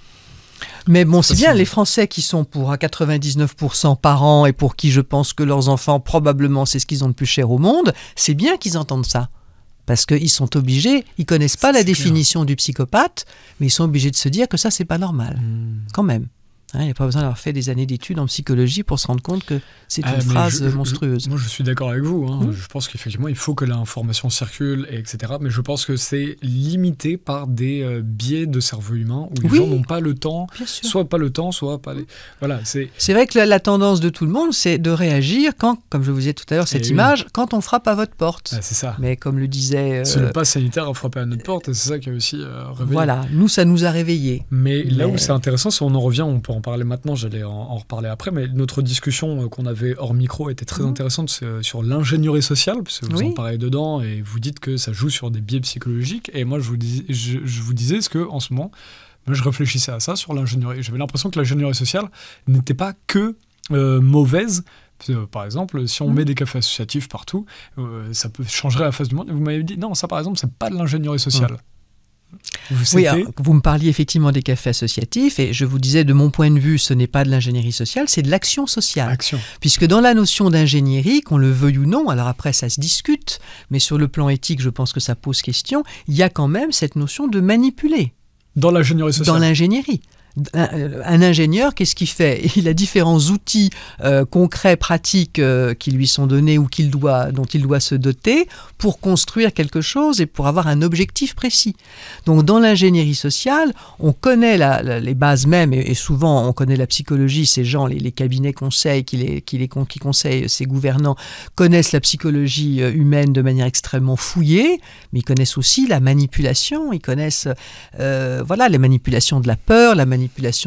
Mais bon, c'est bien, les Français qui sont pour à 99% parents et pour qui je pense que leurs enfants, probablement, c'est ce qu'ils ont de plus cher au monde, c'est bien qu'ils entendent ça. Parce qu'ils sont obligés, ils ne connaissent pas la définition du psychopathe, mais ils sont obligés de se dire que ça, c'est pas normal, quand même. Il n'y a pas besoin d'avoir fait des années d'études en psychologie pour se rendre compte que c'est une phrase monstrueuse. Moi, je suis d'accord avec vous. Hein. Je pense qu'effectivement, il faut que l'information circule, etc. Mais je pense que c'est limité par des biais de cerveau humain où les gens n'ont pas le temps, soit pas le temps, soit pas les... Voilà, c'est vrai que la tendance de tout le monde, c'est de réagir quand, comme je vous disais tout à l'heure, cette image, quand on frappe à votre porte. C'est ça. Mais comme le disait... C'est le pass sanitaire a frappé à notre porte, et c'est ça qui a aussi réveillé. Voilà, nous, ça nous a réveillés. Mais là où c'est intéressant, si on en revient, on peut en parler maintenant, j'allais en reparler après, mais notre discussion qu'on avait hors micro était très intéressante sur l'ingénierie sociale, parce que vous en parlez dedans et vous dites que ça joue sur des biais psychologiques. Et moi, je vous disais ce que, en ce moment, moi, je réfléchissais à ça sur l'ingénierie. J'avais l'impression que l'ingénierie sociale n'était pas que mauvaise. Par exemple, si on met des cafés associatifs partout, ça peut changer la face du monde. Et vous m'avez dit, non, ça par exemple, c'est pas de l'ingénierie sociale. Oui, alors, vous me parliez effectivement des cafés associatifs et je vous disais, de mon point de vue, ce n'est pas de l'ingénierie sociale, c'est de l'action sociale. Puisque dans la notion d'ingénierie, qu'on le veuille ou non, alors après ça se discute, mais sur le plan éthique, je pense que ça pose question, il y a quand même cette notion de manipuler. Dans l'ingénierie sociale. Dans l'ingénierie. Un ingénieur, qu'est-ce qu'il fait? Il a différents outils concrets, pratiques qui lui sont donnés ou dont il doit se doter pour construire quelque chose et pour avoir un objectif précis. Donc dans l'ingénierie sociale, on connaît les bases même et souvent on connaît la psychologie. Ces gens, les cabinets conseils qui conseillent ces gouvernants connaissent la psychologie humaine de manière extrêmement fouillée, mais ils connaissent aussi la manipulation, ils connaissent les manipulations de la peur, la manipulation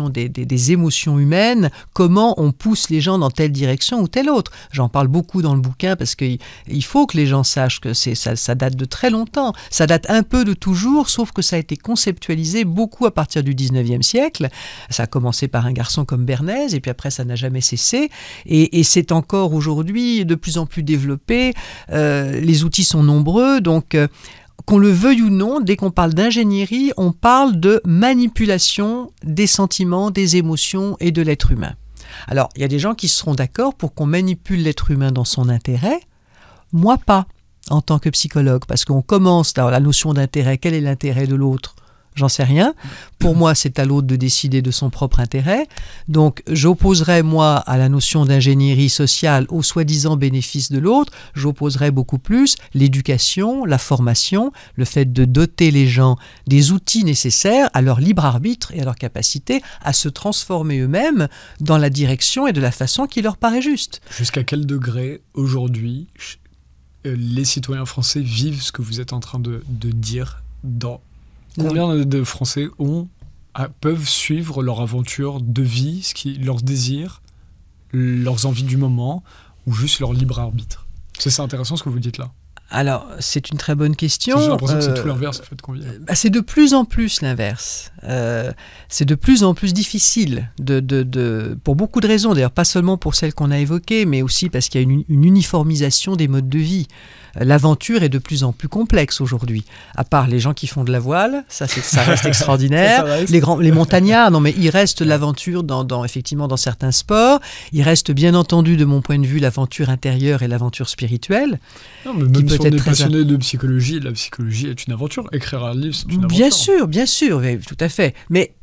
des émotions humaines, comment on pousse les gens dans telle direction ou telle autre. J'en parle beaucoup dans le bouquin parce qu'il faut que les gens sachent que ça date de très longtemps. Ça date un peu de toujours, sauf que ça a été conceptualisé beaucoup à partir du 19e siècle. Ça a commencé par un garçon comme Bernays et puis après ça n'a jamais cessé. Et c'est encore aujourd'hui de plus en plus développé. Les outils sont nombreux, donc... qu'on le veuille ou non, dès qu'on parle d'ingénierie, on parle de manipulation des sentiments, des émotions et de l'être humain. Alors, il y a des gens qui seront d'accord pour qu'on manipule l'être humain dans son intérêt. Moi, pas, en tant que psychologue, parce qu'on commence dans la notion d'intérêt. Quel est l'intérêt de l'autre ? J'en sais rien. Pour moi, c'est à l'autre de décider de son propre intérêt. Donc, j'opposerais, moi, à la notion d'ingénierie sociale au soi-disant bénéfice de l'autre, j'opposerais beaucoup plus l'éducation, la formation, le fait de doter les gens des outils nécessaires à leur libre arbitre et à leur capacité à se transformer eux-mêmes dans la direction et de la façon qui leur paraît juste. Jusqu'à quel degré, aujourd'hui, les citoyens français vivent ce que vous êtes en train de dire dans... Combien de Français peuvent suivre leur aventure de vie, leurs désirs, leurs envies du moment, ou juste leur libre arbitre? C'est intéressant ce que vous dites là. Alors, c'est une très bonne question. J'ai l'impression que c'est tout l'inverse, en fait, qu'on vit. C'est de plus en plus l'inverse. C'est de plus en plus difficile, pour beaucoup de raisons, d'ailleurs pas seulement pour celles qu'on a évoquées, mais aussi parce qu'il y a une uniformisation des modes de vie. L'aventure est de plus en plus complexe aujourd'hui. À part les gens qui font de la voile, ça reste extraordinaire. Les montagnards, non mais il reste l'aventure effectivement dans certains sports. Il reste bien entendu, de mon point de vue, l'aventure intérieure et l'aventure spirituelle. Non, mais même si on est passionné de psychologie, la psychologie est une aventure. Écrire un livre, c'est une aventure. Bien sûr, tout à fait. Mais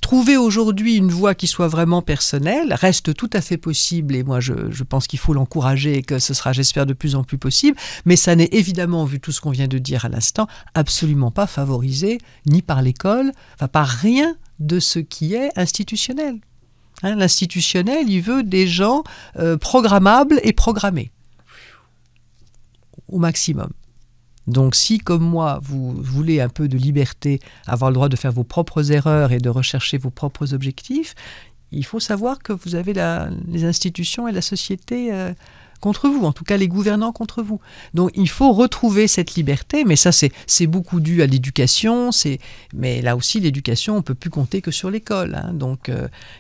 trouver aujourd'hui une voie qui soit vraiment personnelle reste tout à fait possible. Et moi, je pense qu'il faut l'encourager et que ce sera, j'espère, de plus en plus possible. Mais ça n'est évidemment, vu tout ce qu'on vient de dire à l'instant, absolument pas favorisé ni par l'école, par rien de ce qui est institutionnel. L'institutionnel, il veut des gens programmables et programmés au maximum. Donc si, comme moi, vous voulez un peu de liberté, avoir le droit de faire vos propres erreurs et de rechercher vos propres objectifs, il faut savoir que vous avez les institutions et la société contre vous, en tout cas les gouvernants contre vous. Donc il faut retrouver cette liberté, mais ça c'est beaucoup dû à l'éducation, mais là aussi l'éducation, on ne peut plus compter que sur l'école. Donc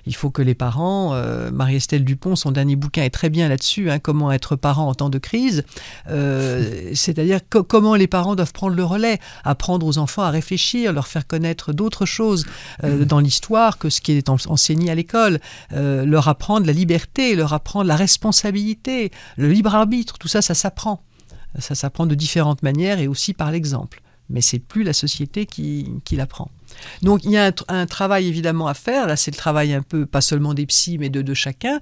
il faut que les parents, Marie-Estelle Dupont, son dernier bouquin est très bien là-dessus, comment être parent en temps de crise, c'est-à-dire comment les parents doivent prendre le relais, apprendre aux enfants à réfléchir, leur faire connaître d'autres choses dans l'histoire que ce qui est enseigné à l'école, leur apprendre la liberté, leur apprendre la responsabilité, le libre arbitre, tout ça, ça s'apprend. Ça s'apprend de différentes manières et aussi par l'exemple. Mais c'est plus la société qui l'apprend. Donc il y a un travail évidemment à faire. Là, c'est le travail un peu, pas seulement des psys, mais de chacun,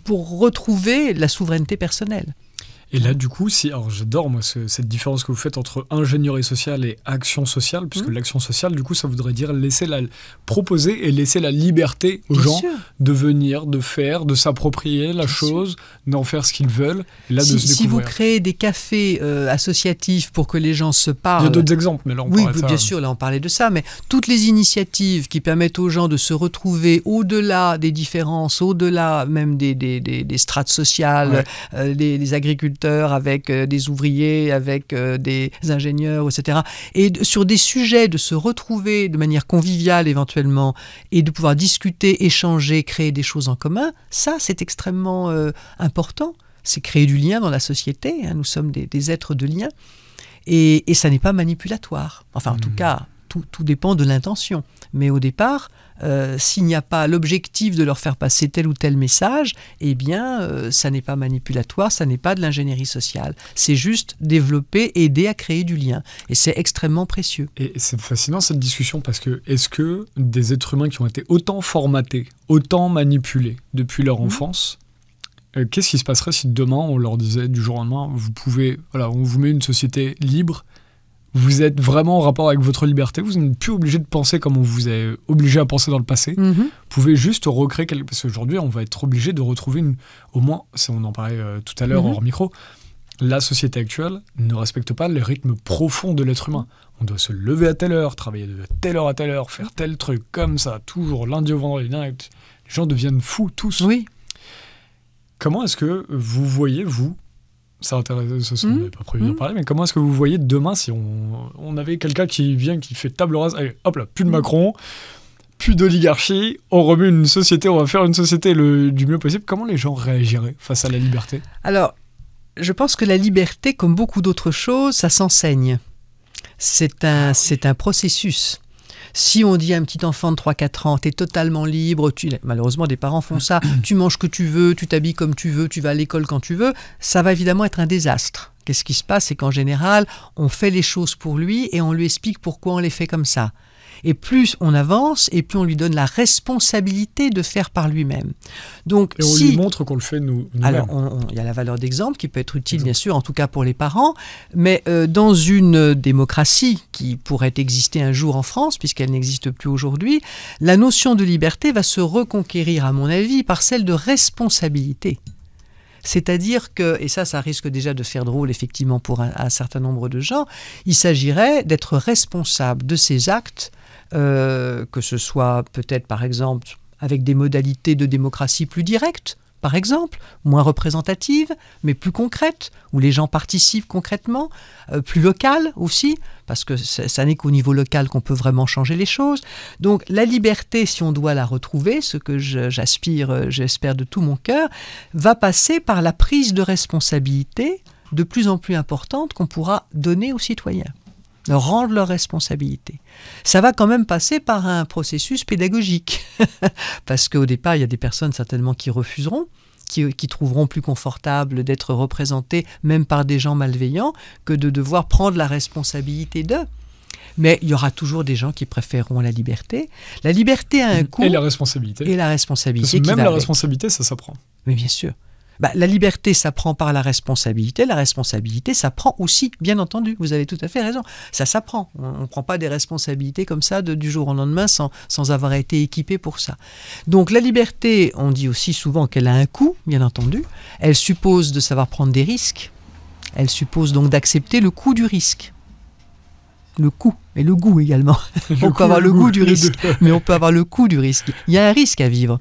pour retrouver la souveraineté personnelle. Et là, du coup, alors j'adore moi cette différence que vous faites entre ingénierie sociale et action sociale, puisque l'action sociale, du coup, ça voudrait dire proposer et laisser la liberté aux gens de venir, de faire, de s'approprier la chose, d'en faire ce qu'ils veulent, et là de se découvrir. Si vous créez des cafés associatifs pour que les gens se parlent... Il y a d'autres exemples, mais là on parlait de ça. Oui, bien sûr, là on parlait de ça, mais toutes les initiatives qui permettent aux gens de se retrouver au-delà des différences, au-delà même des strates sociales, les agriculteurs, avec des ouvriers, avec des ingénieurs, etc. Et sur des sujets, de se retrouver de manière conviviale éventuellement et de pouvoir discuter, échanger, créer des choses en commun, ça c'est extrêmement important. C'est créer du lien dans la société, nous sommes des êtres de lien et ça n'est pas manipulatoire. Enfin en tout cas, tout dépend de l'intention. Mais au départ, s'il n'y a pas l'objectif de leur faire passer tel ou tel message, eh bien, ça n'est pas manipulatoire, ça n'est pas de l'ingénierie sociale. C'est juste développer, aider à créer du lien. Et c'est extrêmement précieux. Et c'est fascinant cette discussion parce que est-ce que des êtres humains qui ont été autant formatés, autant manipulés depuis leur enfance, qu'est-ce qui se passerait si demain on leur disait du jour au lendemain, on vous met une société libre, vous êtes vraiment en rapport avec votre liberté, vous n'êtes plus obligé de penser comme on vous est obligé à penser dans le passé. Vous pouvez juste recréer parce qu'aujourd'hui on va être obligé de retrouver au moins, on en parlait tout à l'heure hors micro, la société actuelle ne respecte pas les rythmes profonds de l'être humain. On doit se lever à telle heure, travailler de telle heure à telle heure, faire tel truc comme ça, toujours lundi au vendredi. Les gens deviennent fous tous. Oui. Comment est-ce que vous voyez, ça intéresse, on n'avait pas prévu d'en parler, mais comment est-ce que vous voyez demain si on avait quelqu'un qui vient, qui fait table rase, allez, hop là, plus de Macron, plus d'oligarchie, on remet une société, on va faire une société du mieux possible. Comment les gens réagiraient face à la liberté ? Alors, je pense que la liberté, comme beaucoup d'autres choses, ça s'enseigne. C'est un processus. Si on dit à un petit enfant de 3-4 ans, tu es totalement libre, malheureusement des parents font ça, tu manges que tu veux, tu t'habilles comme tu veux, tu vas à l'école quand tu veux, ça va évidemment être un désastre. Qu'est-ce qui se passe? C'est qu'en général, on fait les choses pour lui et on lui explique pourquoi on les fait comme ça. Et plus on avance, et plus on lui donne la responsabilité de faire par lui-même. Donc, et on lui montre qu'on le fait nous-mêmes. Alors, il y a la valeur d'exemple qui peut être utile, bien sûr, en tout cas pour les parents, mais dans une démocratie qui pourrait exister un jour en France, puisqu'elle n'existe plus aujourd'hui, la notion de liberté va se reconquérir, à mon avis, par celle de responsabilité. C'est-à-dire que, et ça risque déjà de faire drôle effectivement pour un certain nombre de gens, il s'agirait d'être responsable de ses actes, que ce soit peut-être par exemple avec des modalités de démocratie plus directes, par exemple, moins représentatives, mais plus concrètes, où les gens participent concrètement, plus locales aussi, parce que ça n'est qu'au niveau local qu'on peut vraiment changer les choses. Donc la liberté, si on doit la retrouver, ce que j'espère de tout mon cœur, va passer par la prise de responsabilité de plus en plus importante qu'on pourra donner aux citoyens, leur rendre leurs responsabilités. Ça va quand même passer par un processus pédagogique, parce qu'au départ, il y a des personnes certainement qui refuseront, qui trouveront plus confortable d'être représentées même par des gens malveillants que de devoir prendre la responsabilité d'eux. Mais il y aura toujours des gens qui préféreront la liberté. La liberté a un coût. Et la responsabilité. Et la responsabilité. Parce que même la responsabilité, ça s'apprend. Mais bien sûr. La liberté s'apprend par la responsabilité. La responsabilité s'apprend aussi, bien entendu. Vous avez tout à fait raison. Ça s'apprend. On ne prend pas des responsabilités comme ça du jour au lendemain sans avoir été équipé pour ça. Donc la liberté, on dit aussi souvent qu'elle a un coût, bien entendu. Elle suppose de savoir prendre des risques. Elle suppose donc d'accepter le coût du risque. Le coût et le goût également. On peut avoir le goût du risque, mais on peut avoir le coût du risque. Il y a un risque à vivre.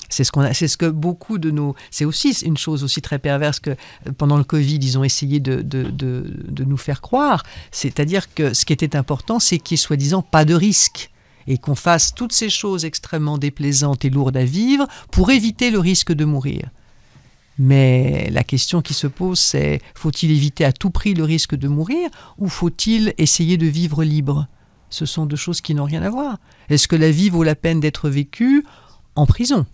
C'est ce que beaucoup de nos... C'est aussi une chose aussi très perverse que pendant le Covid, ils ont essayé de nous faire croire. C'est-à-dire que ce qui était important, c'est qu'il n'y ait soi-disant pas de risque et qu'on fasse toutes ces choses extrêmement déplaisantes et lourdes à vivre pour éviter le risque de mourir. Mais la question qui se pose, c'est faut-il éviter à tout prix le risque de mourir ou faut-il essayer de vivre libre? Ce sont deux choses qui n'ont rien à voir. Est-ce que la vie vaut la peine d'être vécue en prison?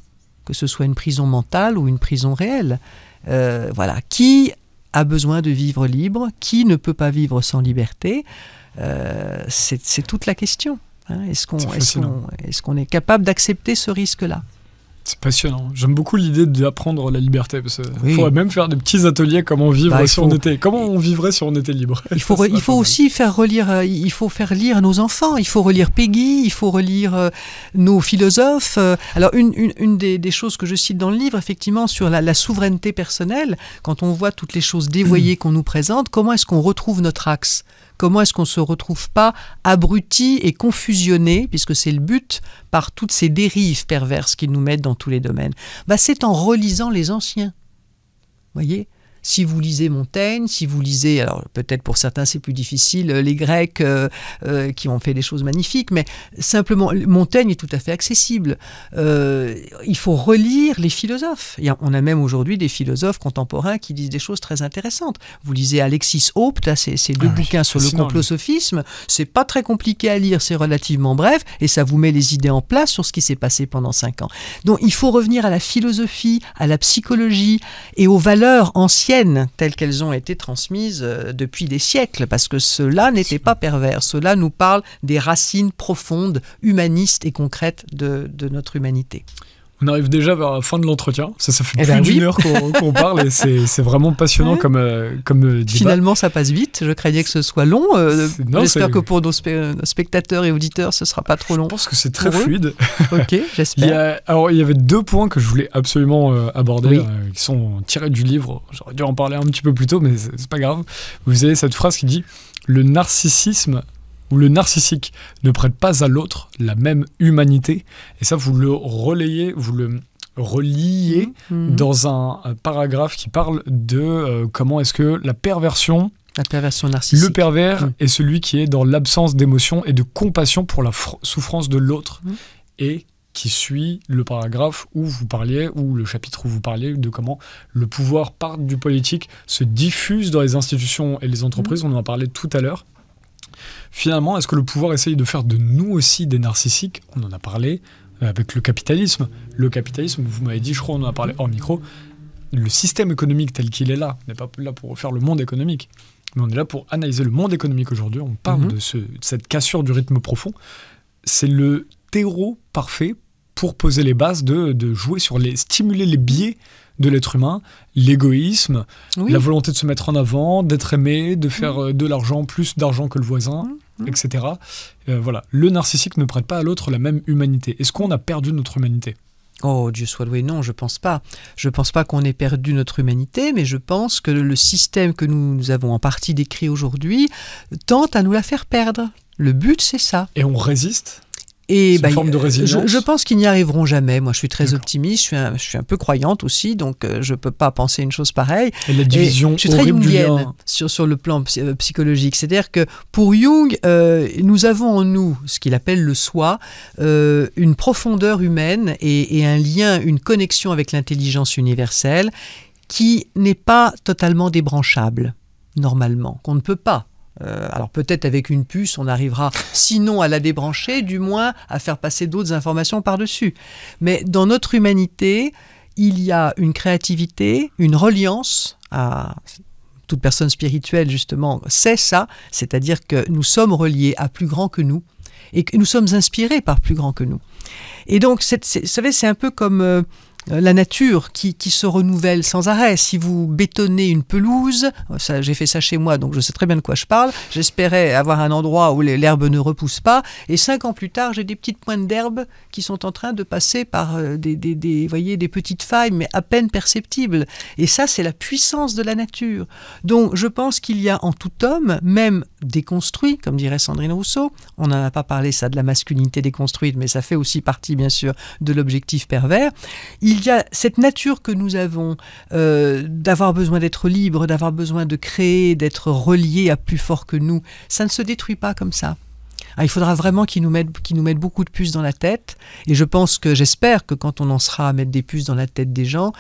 Que ce soit une prison mentale ou une prison réelle. Voilà. Qui a besoin de vivre libre? Qui ne peut pas vivre sans liberté? C'est toute la question. Hein. Est-ce qu'on est capable d'accepter ce risque-là? C'est passionnant. J'aime beaucoup l'idée d'apprendre la liberté. Il faudrait même faire des petits ateliers comment vivre comment on vivrait si on était libre. Il faut aussi faire relire. Il faut faire lire à nos enfants. Il faut relire Peggy. Il faut relire nos philosophes. Alors une des choses que je cite dans le livre, effectivement, sur la souveraineté personnelle, quand on voit toutes les choses dévoyées qu'on nous présente, comment est-ce qu'on retrouve notre axe? Comment est-ce qu'on ne se retrouve pas abruti et confusionné, puisque c'est le but, par toutes ces dérives perverses qu'ils nous mettent dans tous les domaines? C'est en relisant les anciens. Vous voyez ? Si vous lisez Montaigne, si vous lisez, alors peut-être pour certains c'est plus difficile, les Grecs qui ont fait des choses magnifiques, mais simplement Montaigne est tout à fait accessible. Il faut relire les philosophes. On a même aujourd'hui des philosophes contemporains qui disent des choses très intéressantes. Vous lisez Alexis Haupt, ces deux bouquins sur le complot-sophisme, c'est pas très compliqué à lire, c'est relativement bref, et ça vous met les idées en place sur ce qui s'est passé pendant 5 ans. Donc il faut revenir à la philosophie, à la psychologie et aux valeurs anciennes telles qu'elles ont été transmises depuis des siècles, parce que cela n'était pas pervers. Cela nous parle des racines profondes, humanistes et concrètes de notre humanité. On arrive déjà vers la fin de l'entretien. Ça fait plus d'une heure qu'on parle et c'est vraiment passionnant comme débat. Finalement, ça passe vite. Je craignais que ce soit long. J'espère que pour nos spectateurs et auditeurs, ce ne sera pas trop long. Je pense que c'est très fluide. Ok, j'espère. Il y avait 2 points que je voulais absolument aborder, qui sont tirés du livre. J'aurais dû en parler un petit peu plus tôt, mais c'est pas grave. Vous avez cette phrase qui dit « Le narcissisme où le narcissique ne prête pas à l'autre la même humanité ». Et ça, vous le relayez, vous le reliez dans un paragraphe qui parle de comment est-ce que la perversion narcissique. Le pervers est celui qui est dans l'absence d'émotion et de compassion pour la souffrance de l'autre. Et qui suit le paragraphe où vous parliez, ou le chapitre où vous parliez de comment le pouvoir part du politique, se diffuse dans les institutions et les entreprises. On en a parlé tout à l'heure. Finalement, est-ce que le pouvoir essaye de faire de nous aussi des narcissiques? On en a parlé avec le capitalisme. Le capitalisme, vous m'avez dit, je crois, on en a parlé hors micro, le système économique tel qu'il est là, on n'est pas là pour faire le monde économique, mais on est là pour analyser le monde économique aujourd'hui. On parle de cette cassure du rythme profond. C'est le terreau parfait pour poser les bases de jouer sur stimuler les biais de l'être humain, l'égoïsme, la volonté de se mettre en avant, d'être aimé, de faire de l'argent, plus d'argent que le voisin, etc. Voilà. Le narcissique ne prête pas à l'autre la même humanité. Est-ce qu'on a perdu notre humanité ? Oh, Dieu soit loué, non, je pense pas. Je pense pas qu'on ait perdu notre humanité, mais je pense que le système que nous avons en partie décrit aujourd'hui tente à nous la faire perdre. Le but, c'est ça. Et on résiste ? Et une forme de résilience. Je pense qu'ils n'y arriveront jamais. Moi, je suis très optimiste. Je suis un peu croyante aussi, donc je ne peux pas penser une chose pareille. Et la division je suis très jungienne sur le plan psychologique. C'est-à-dire que pour Jung, nous avons en nous ce qu'il appelle le soi, une profondeur humaine et un lien, une connexion avec l'intelligence universelle qui n'est pas totalement débranchable. normalement, qu'on ne peut pas. Alors peut-être avec une puce, on arrivera, sinon à la débrancher, du moins à faire passer d'autres informations par-dessus. Mais dans notre humanité, il y a une créativité, une reliance à... Toute personne spirituelle, justement, sait ça, c'est-à-dire que nous sommes reliés à plus grand que nous et que nous sommes inspirés par plus grand que nous. Et donc, vous savez, c'est un peu comme la nature qui se renouvelle sans arrêt. Si vous bétonnez une pelouse, j'ai fait ça chez moi, donc je sais très bien de quoi je parle, j'espérais avoir un endroit où l'herbe ne repousse pas, et 5 ans plus tard, j'ai des petites pointes d'herbe qui sont en train de passer par des petites failles, mais à peine perceptibles. Et ça, c'est la puissance de la nature. Donc, je pense qu'il y a en tout homme, même déconstruit, comme dirait Sandrine Rousseau, on n'en a pas parlé, ça, de la masculinité déconstruite, mais ça fait aussi partie, bien sûr, de l'objectif pervers. Il y a cette nature que nous avons d'avoir besoin d'être libre, d'avoir besoin de créer, d'être relié à plus fort que nous. Ça ne se détruit pas comme ça. Alors, il faudra vraiment qu'ils nous mettent beaucoup de puces dans la tête. Et j'espère que quand on en sera à mettre des puces dans la tête des gens,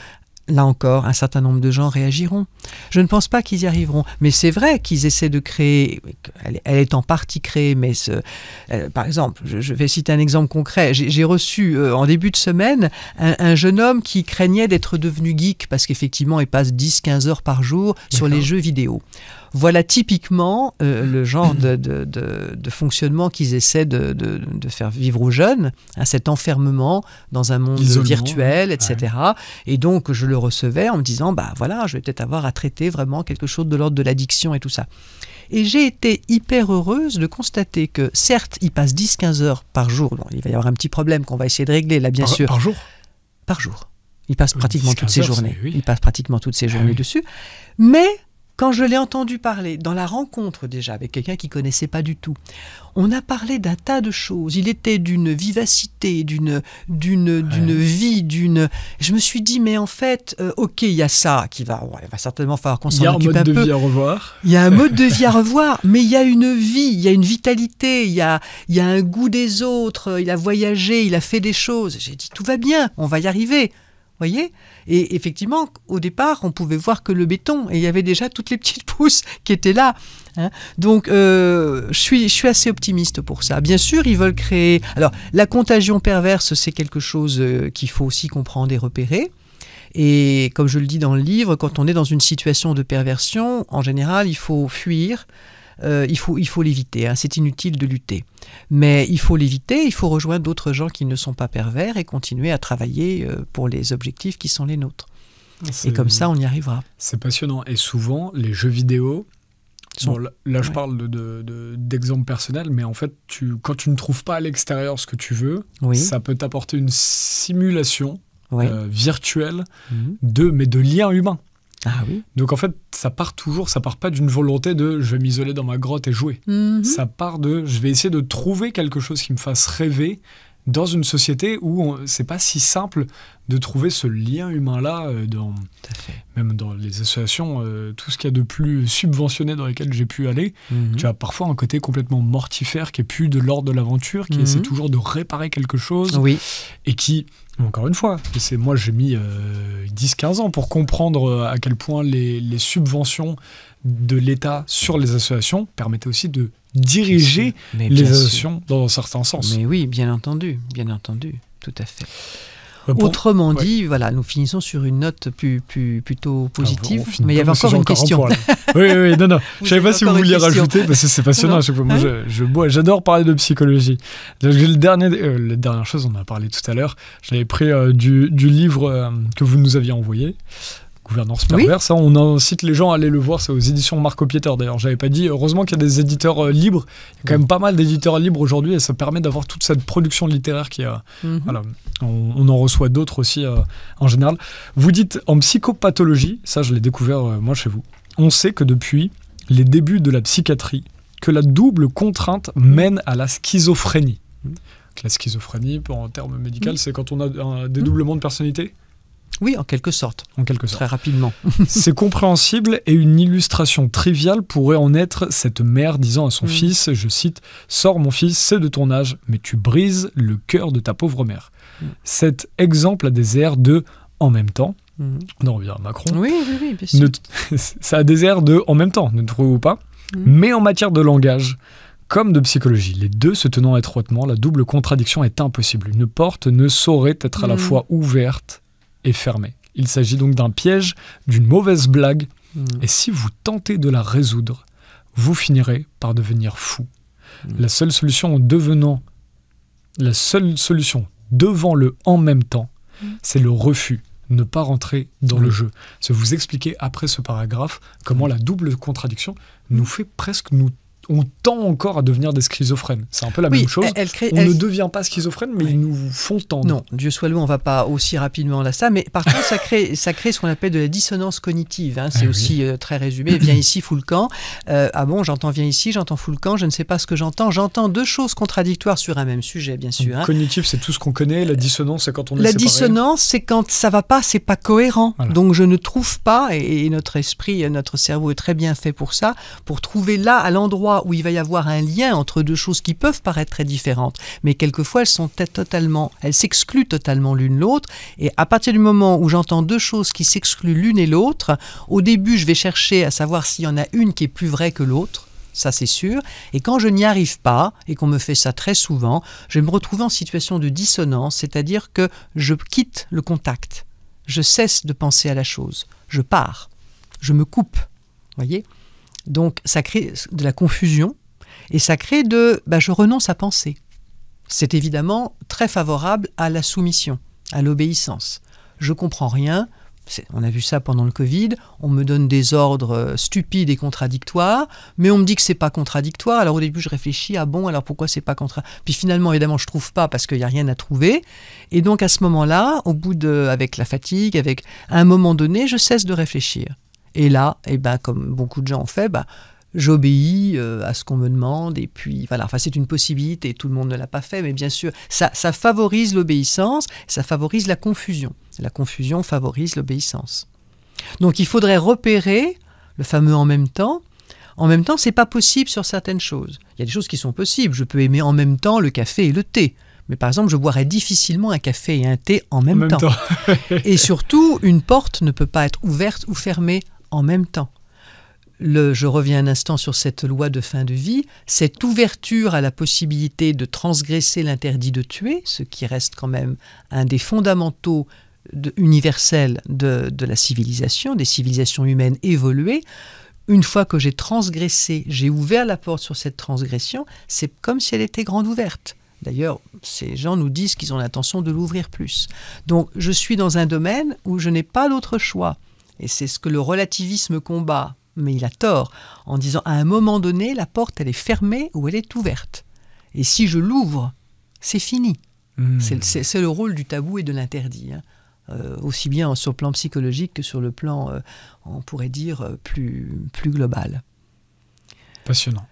là encore, un certain nombre de gens réagiront. Je ne pense pas qu'ils y arriveront. Mais c'est vrai qu'ils essaient de créer, elle est en partie créée, mais par exemple, je vais citer un exemple concret. J'ai reçu en début de semaine un jeune homme qui craignait d'être devenu geek parce qu'effectivement, il passe 10-15 heures par jour sur les jeux vidéo. Voilà typiquement le genre de fonctionnement qu'ils essaient de faire vivre aux jeunes, hein, cet enfermement dans un monde virtuel, etc. Ouais. Et donc, je le recevais en me disant, voilà, je vais peut-être avoir à traiter vraiment quelque chose de l'ordre de l'addiction et tout ça. Et j'ai été hyper heureuse de constater que, certes, il passe 10-15 heures par jour. Bon, il va y avoir un petit problème qu'on va essayer de régler, là, bien sûr. Par jour ? Par jour. Il passe pratiquement toutes ses journées. Oui. Il passe pratiquement toutes ses journées dessus. Mais... quand je l'ai entendu parler, dans la rencontre déjà, avec quelqu'un qui ne connaissait pas du tout, on a parlé d'un tas de choses. Il était d'une vivacité, d'une vie, Je me suis dit, mais en fait, ok, il y a ça il va certainement falloir qu'on s'en occupe un peu. Il y a un mode de vie à revoir. Il y a un mode de vie à revoir, mais il y a une vie, il y a une vitalité, il y a un goût des autres, il a voyagé, il a fait des choses. J'ai dit, tout va bien, on va y arriver. Voyez ? Et effectivement, au départ, on pouvait voir que le béton, et il y avait déjà toutes les petites pousses qui étaient là. Hein. Donc, je suis assez optimiste pour ça. Bien sûr, ils veulent créer... Alors, la contagion perverse, c'est quelque chose qu'il faut aussi comprendre et repérer. Et comme je le dis dans le livre, quand on est dans une situation de perversion, en général, il faut fuir. Il faut l'éviter, hein. C'est inutile de lutter. Mais il faut l'éviter, il faut rejoindre d'autres gens qui ne sont pas pervers et continuer à travailler pour les objectifs qui sont les nôtres. Et comme ça, on y arrivera. C'est passionnant. Et souvent, les jeux vidéo... là, je parle d'exemples personnels, mais en fait, quand tu ne trouves pas à l'extérieur ce que tu veux, ça peut t'apporter une simulation virtuelle de liens humains. Ah oui. Donc en fait, ça part pas d'une volonté de je vais m'isoler dans ma grotte et jouer. Ça part de je vais essayer de trouver quelque chose qui me fasse rêver dans une société où c'est pas si simple de trouver ce lien humain-là, même dans les associations, tout ce qu'il y a de plus subventionné dans lesquelles j'ai pu aller. Tu as parfois un côté complètement mortifère qui est plus de l'ordre de l'aventure, qui essaie toujours de réparer quelque chose et qui... Encore une fois, moi j'ai mis 10-15 ans pour comprendre à quel point les subventions de l'État sur les associations permettaient aussi de diriger les associations dans un certain sens. Mais oui, bien entendu, tout à fait. Autrement dit, voilà, nous finissons sur une note plutôt positive, mais il y avait encore une question. Oui, non. Je ne savais pas si vous vouliez rajouter, parce que c'est passionnant à chaque fois. Moi, j'adore parler de psychologie. La dernière chose, on en a parlé tout à l'heure, j'avais pris du livre que vous nous aviez envoyé, Gouvernance perverse, ça, on incite les gens à aller le voir, c'est aux éditions Marco Pieter. D'ailleurs, j'avais pas dit, heureusement qu'il y a des éditeurs libres, il y a quand même pas mal d'éditeurs libres aujourd'hui et ça permet d'avoir toute cette production littéraire qui a... Voilà, on en reçoit d'autres aussi en général. Vous dites en psychopathologie, ça je l'ai découvert moi chez vous, on sait que depuis les débuts de la psychiatrie, que la double contrainte mène à la schizophrénie. La schizophrénie, en termes médicaux, c'est quand on a un dédoublement de personnalité. Oui, en quelque sorte. Très rapidement. C'est compréhensible et une illustration triviale pourrait en être cette mère disant à son fils, je cite, « Sors mon fils, c'est de ton âge, mais tu brises le cœur de ta pauvre mère. » Cet exemple a des airs de « en même temps ». On en revient à Macron. Oui, bien sûr. Ça a des airs de « en même temps », ne trouvez-vous pas ? Mais en matière de langage, comme de psychologie, les deux se tenant étroitement, la double contradiction est impossible. Une porte ne saurait être à la fois ouverte et fermée. Il s'agit donc d'un piège, d'une mauvaise blague, et si vous tentez de la résoudre, vous finirez par devenir fou. La seule solution devant le « en même temps », c'est le refus, ne pas rentrer dans le jeu. C'est vous expliquer après ce paragraphe comment la double contradiction nous fait presque on tend encore à devenir des schizophrènes. C'est un peu la même chose. On ne devient pas schizophrène, mais ils nous font tendre. Non, Dieu soit loué, on ne va pas aussi rapidement là ça. Mais par contre, ça crée ce qu'on appelle de la dissonance cognitive. Hein. C'est aussi très résumé. Viens ici, fous le camp. Ah bon, j'entends viens ici, j'entends fous le camp. Je ne sais pas ce que j'entends. J'entends deux choses contradictoires sur un même sujet, bien sûr. Hein. Cognitif, c'est tout ce qu'on connaît. La dissonance, c'est quand on est séparé. La dissonance, c'est quand ça ne va pas, c'est pas cohérent. Voilà. Donc je ne trouve pas, et notre esprit, notre cerveau est très bien fait pour ça, pour trouver là, à l'endroit où il va y avoir un lien entre deux choses qui peuvent paraître très différentes, mais quelquefois elles s'excluent totalement l'une l'autre, et à partir du moment où j'entends deux choses qui s'excluent l'une et l'autre, au début je vais chercher à savoir s'il y en a une qui est plus vraie que l'autre, ça c'est sûr, et quand je n'y arrive pas, et qu'on me fait ça très souvent, je vais me retrouver en situation de dissonance, c'est-à-dire que je quitte le contact, je cesse de penser à la chose, je pars, je me coupe, voyez ? Donc ça crée de la confusion, et ça crée je renonce à penser. C'est évidemment très favorable à la soumission, à l'obéissance. Je comprends rien, on a vu ça pendant le Covid, on me donne des ordres stupides et contradictoires, mais on me dit que c'est pas contradictoire, alors au début je réfléchis, ah bon, alors pourquoi c'est pas contradictoire ? Puis finalement, évidemment, je trouve pas parce qu'il n'y a rien à trouver, et donc à ce moment-là, avec la fatigue, à un moment donné, je cesse de réfléchir. Et là, comme beaucoup de gens ont fait, j'obéis à ce qu'on me demande, et puis voilà, c'est une possibilité, tout le monde ne l'a pas fait, mais bien sûr, ça favorise l'obéissance, ça favorise la confusion. La confusion favorise l'obéissance. Donc il faudrait repérer le fameux en même temps. En même temps, c'est pas possible sur certaines choses. Il y a des choses qui sont possibles. Je peux aimer en même temps le café et le thé. Mais par exemple, je boirais difficilement un café et un thé en même temps. Et surtout, une porte ne peut pas être ouverte ou fermée en même temps. Je reviens un instant sur cette loi de fin de vie, cette ouverture à la possibilité de transgresser l'interdit de tuer, ce qui reste quand même un des fondamentaux universels de la civilisation, des civilisations humaines évoluées. Une fois que j'ai transgressé, j'ai ouvert la porte sur cette transgression, c'est comme si elle était grande ouverte. D'ailleurs, ces gens nous disent qu'ils ont l'intention de l'ouvrir plus. Donc, je suis dans un domaine où je n'ai pas d'autre choix. Et c'est ce que le relativisme combat. Mais il a tort en disant à un moment donné, la porte, elle est fermée ou elle est ouverte. Et si je l'ouvre, c'est fini. C'est le rôle du tabou et de l'interdit. Hein. Aussi bien sur le plan psychologique que sur le plan, on pourrait dire, plus global. Passionnant.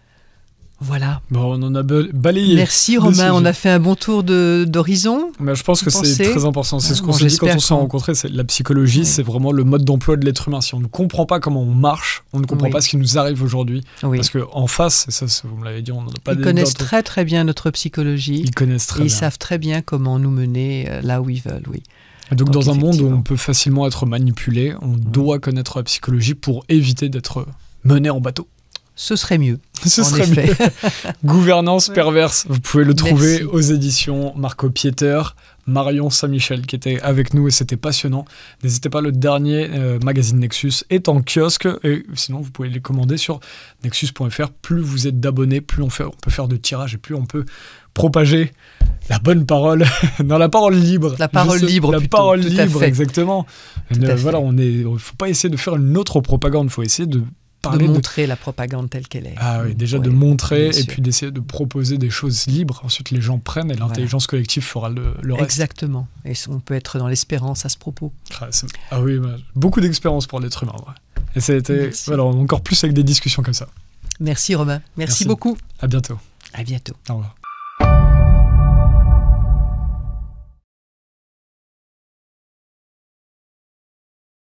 Voilà. Bon, on en a balayé. Merci Romain, on a fait un bon tour d'horizon. Mais je pense que c'est très important. C'est ce qu'on s'est dit quand on s'est rencontrés. La psychologie, c'est vraiment le mode d'emploi de l'être humain. Si on ne comprend pas comment on marche, on ne comprend pas ce qui nous arrive aujourd'hui. Oui. Parce qu'en face, et ça, vous me l'avez dit, on n'en a pas Ils connaissent très très bien notre psychologie. Ils connaissent très bien. Ils savent très bien comment nous mener là où ils veulent, oui. Et donc dans un monde où on peut facilement être manipulé, on doit connaître la psychologie pour éviter d'être mené en bateau. Ce serait mieux. Ce serait mieux. Gouvernance perverse. Vous pouvez le trouver aux éditions Marco Pieter, Marion Saint-Michel qui était avec nous et c'était passionnant. N'hésitez pas, le dernier magazine Nexus est en kiosque et sinon vous pouvez les commander sur nexus.fr. Plus vous êtes d'abonnés, plus on peut faire de tirages et plus on peut propager la bonne parole, dans la parole libre. La parole libre, la plutôt, parole libre, exactement. Voilà, il ne faut pas essayer de faire une autre propagande, il faut essayer de montrer la propagande telle qu'elle est. Ah oui, déjà de montrer et puis d'essayer de proposer des choses libres. Ensuite, les gens prennent et l'intelligence collective fera le reste. Exactement. Et on peut être dans l'espérance à ce propos. Ah oui, beaucoup d'expérience pour l'être humain. Ouais. Et ça a été encore plus avec des discussions comme ça. Merci Romain. Merci beaucoup. À bientôt. À bientôt. Au revoir.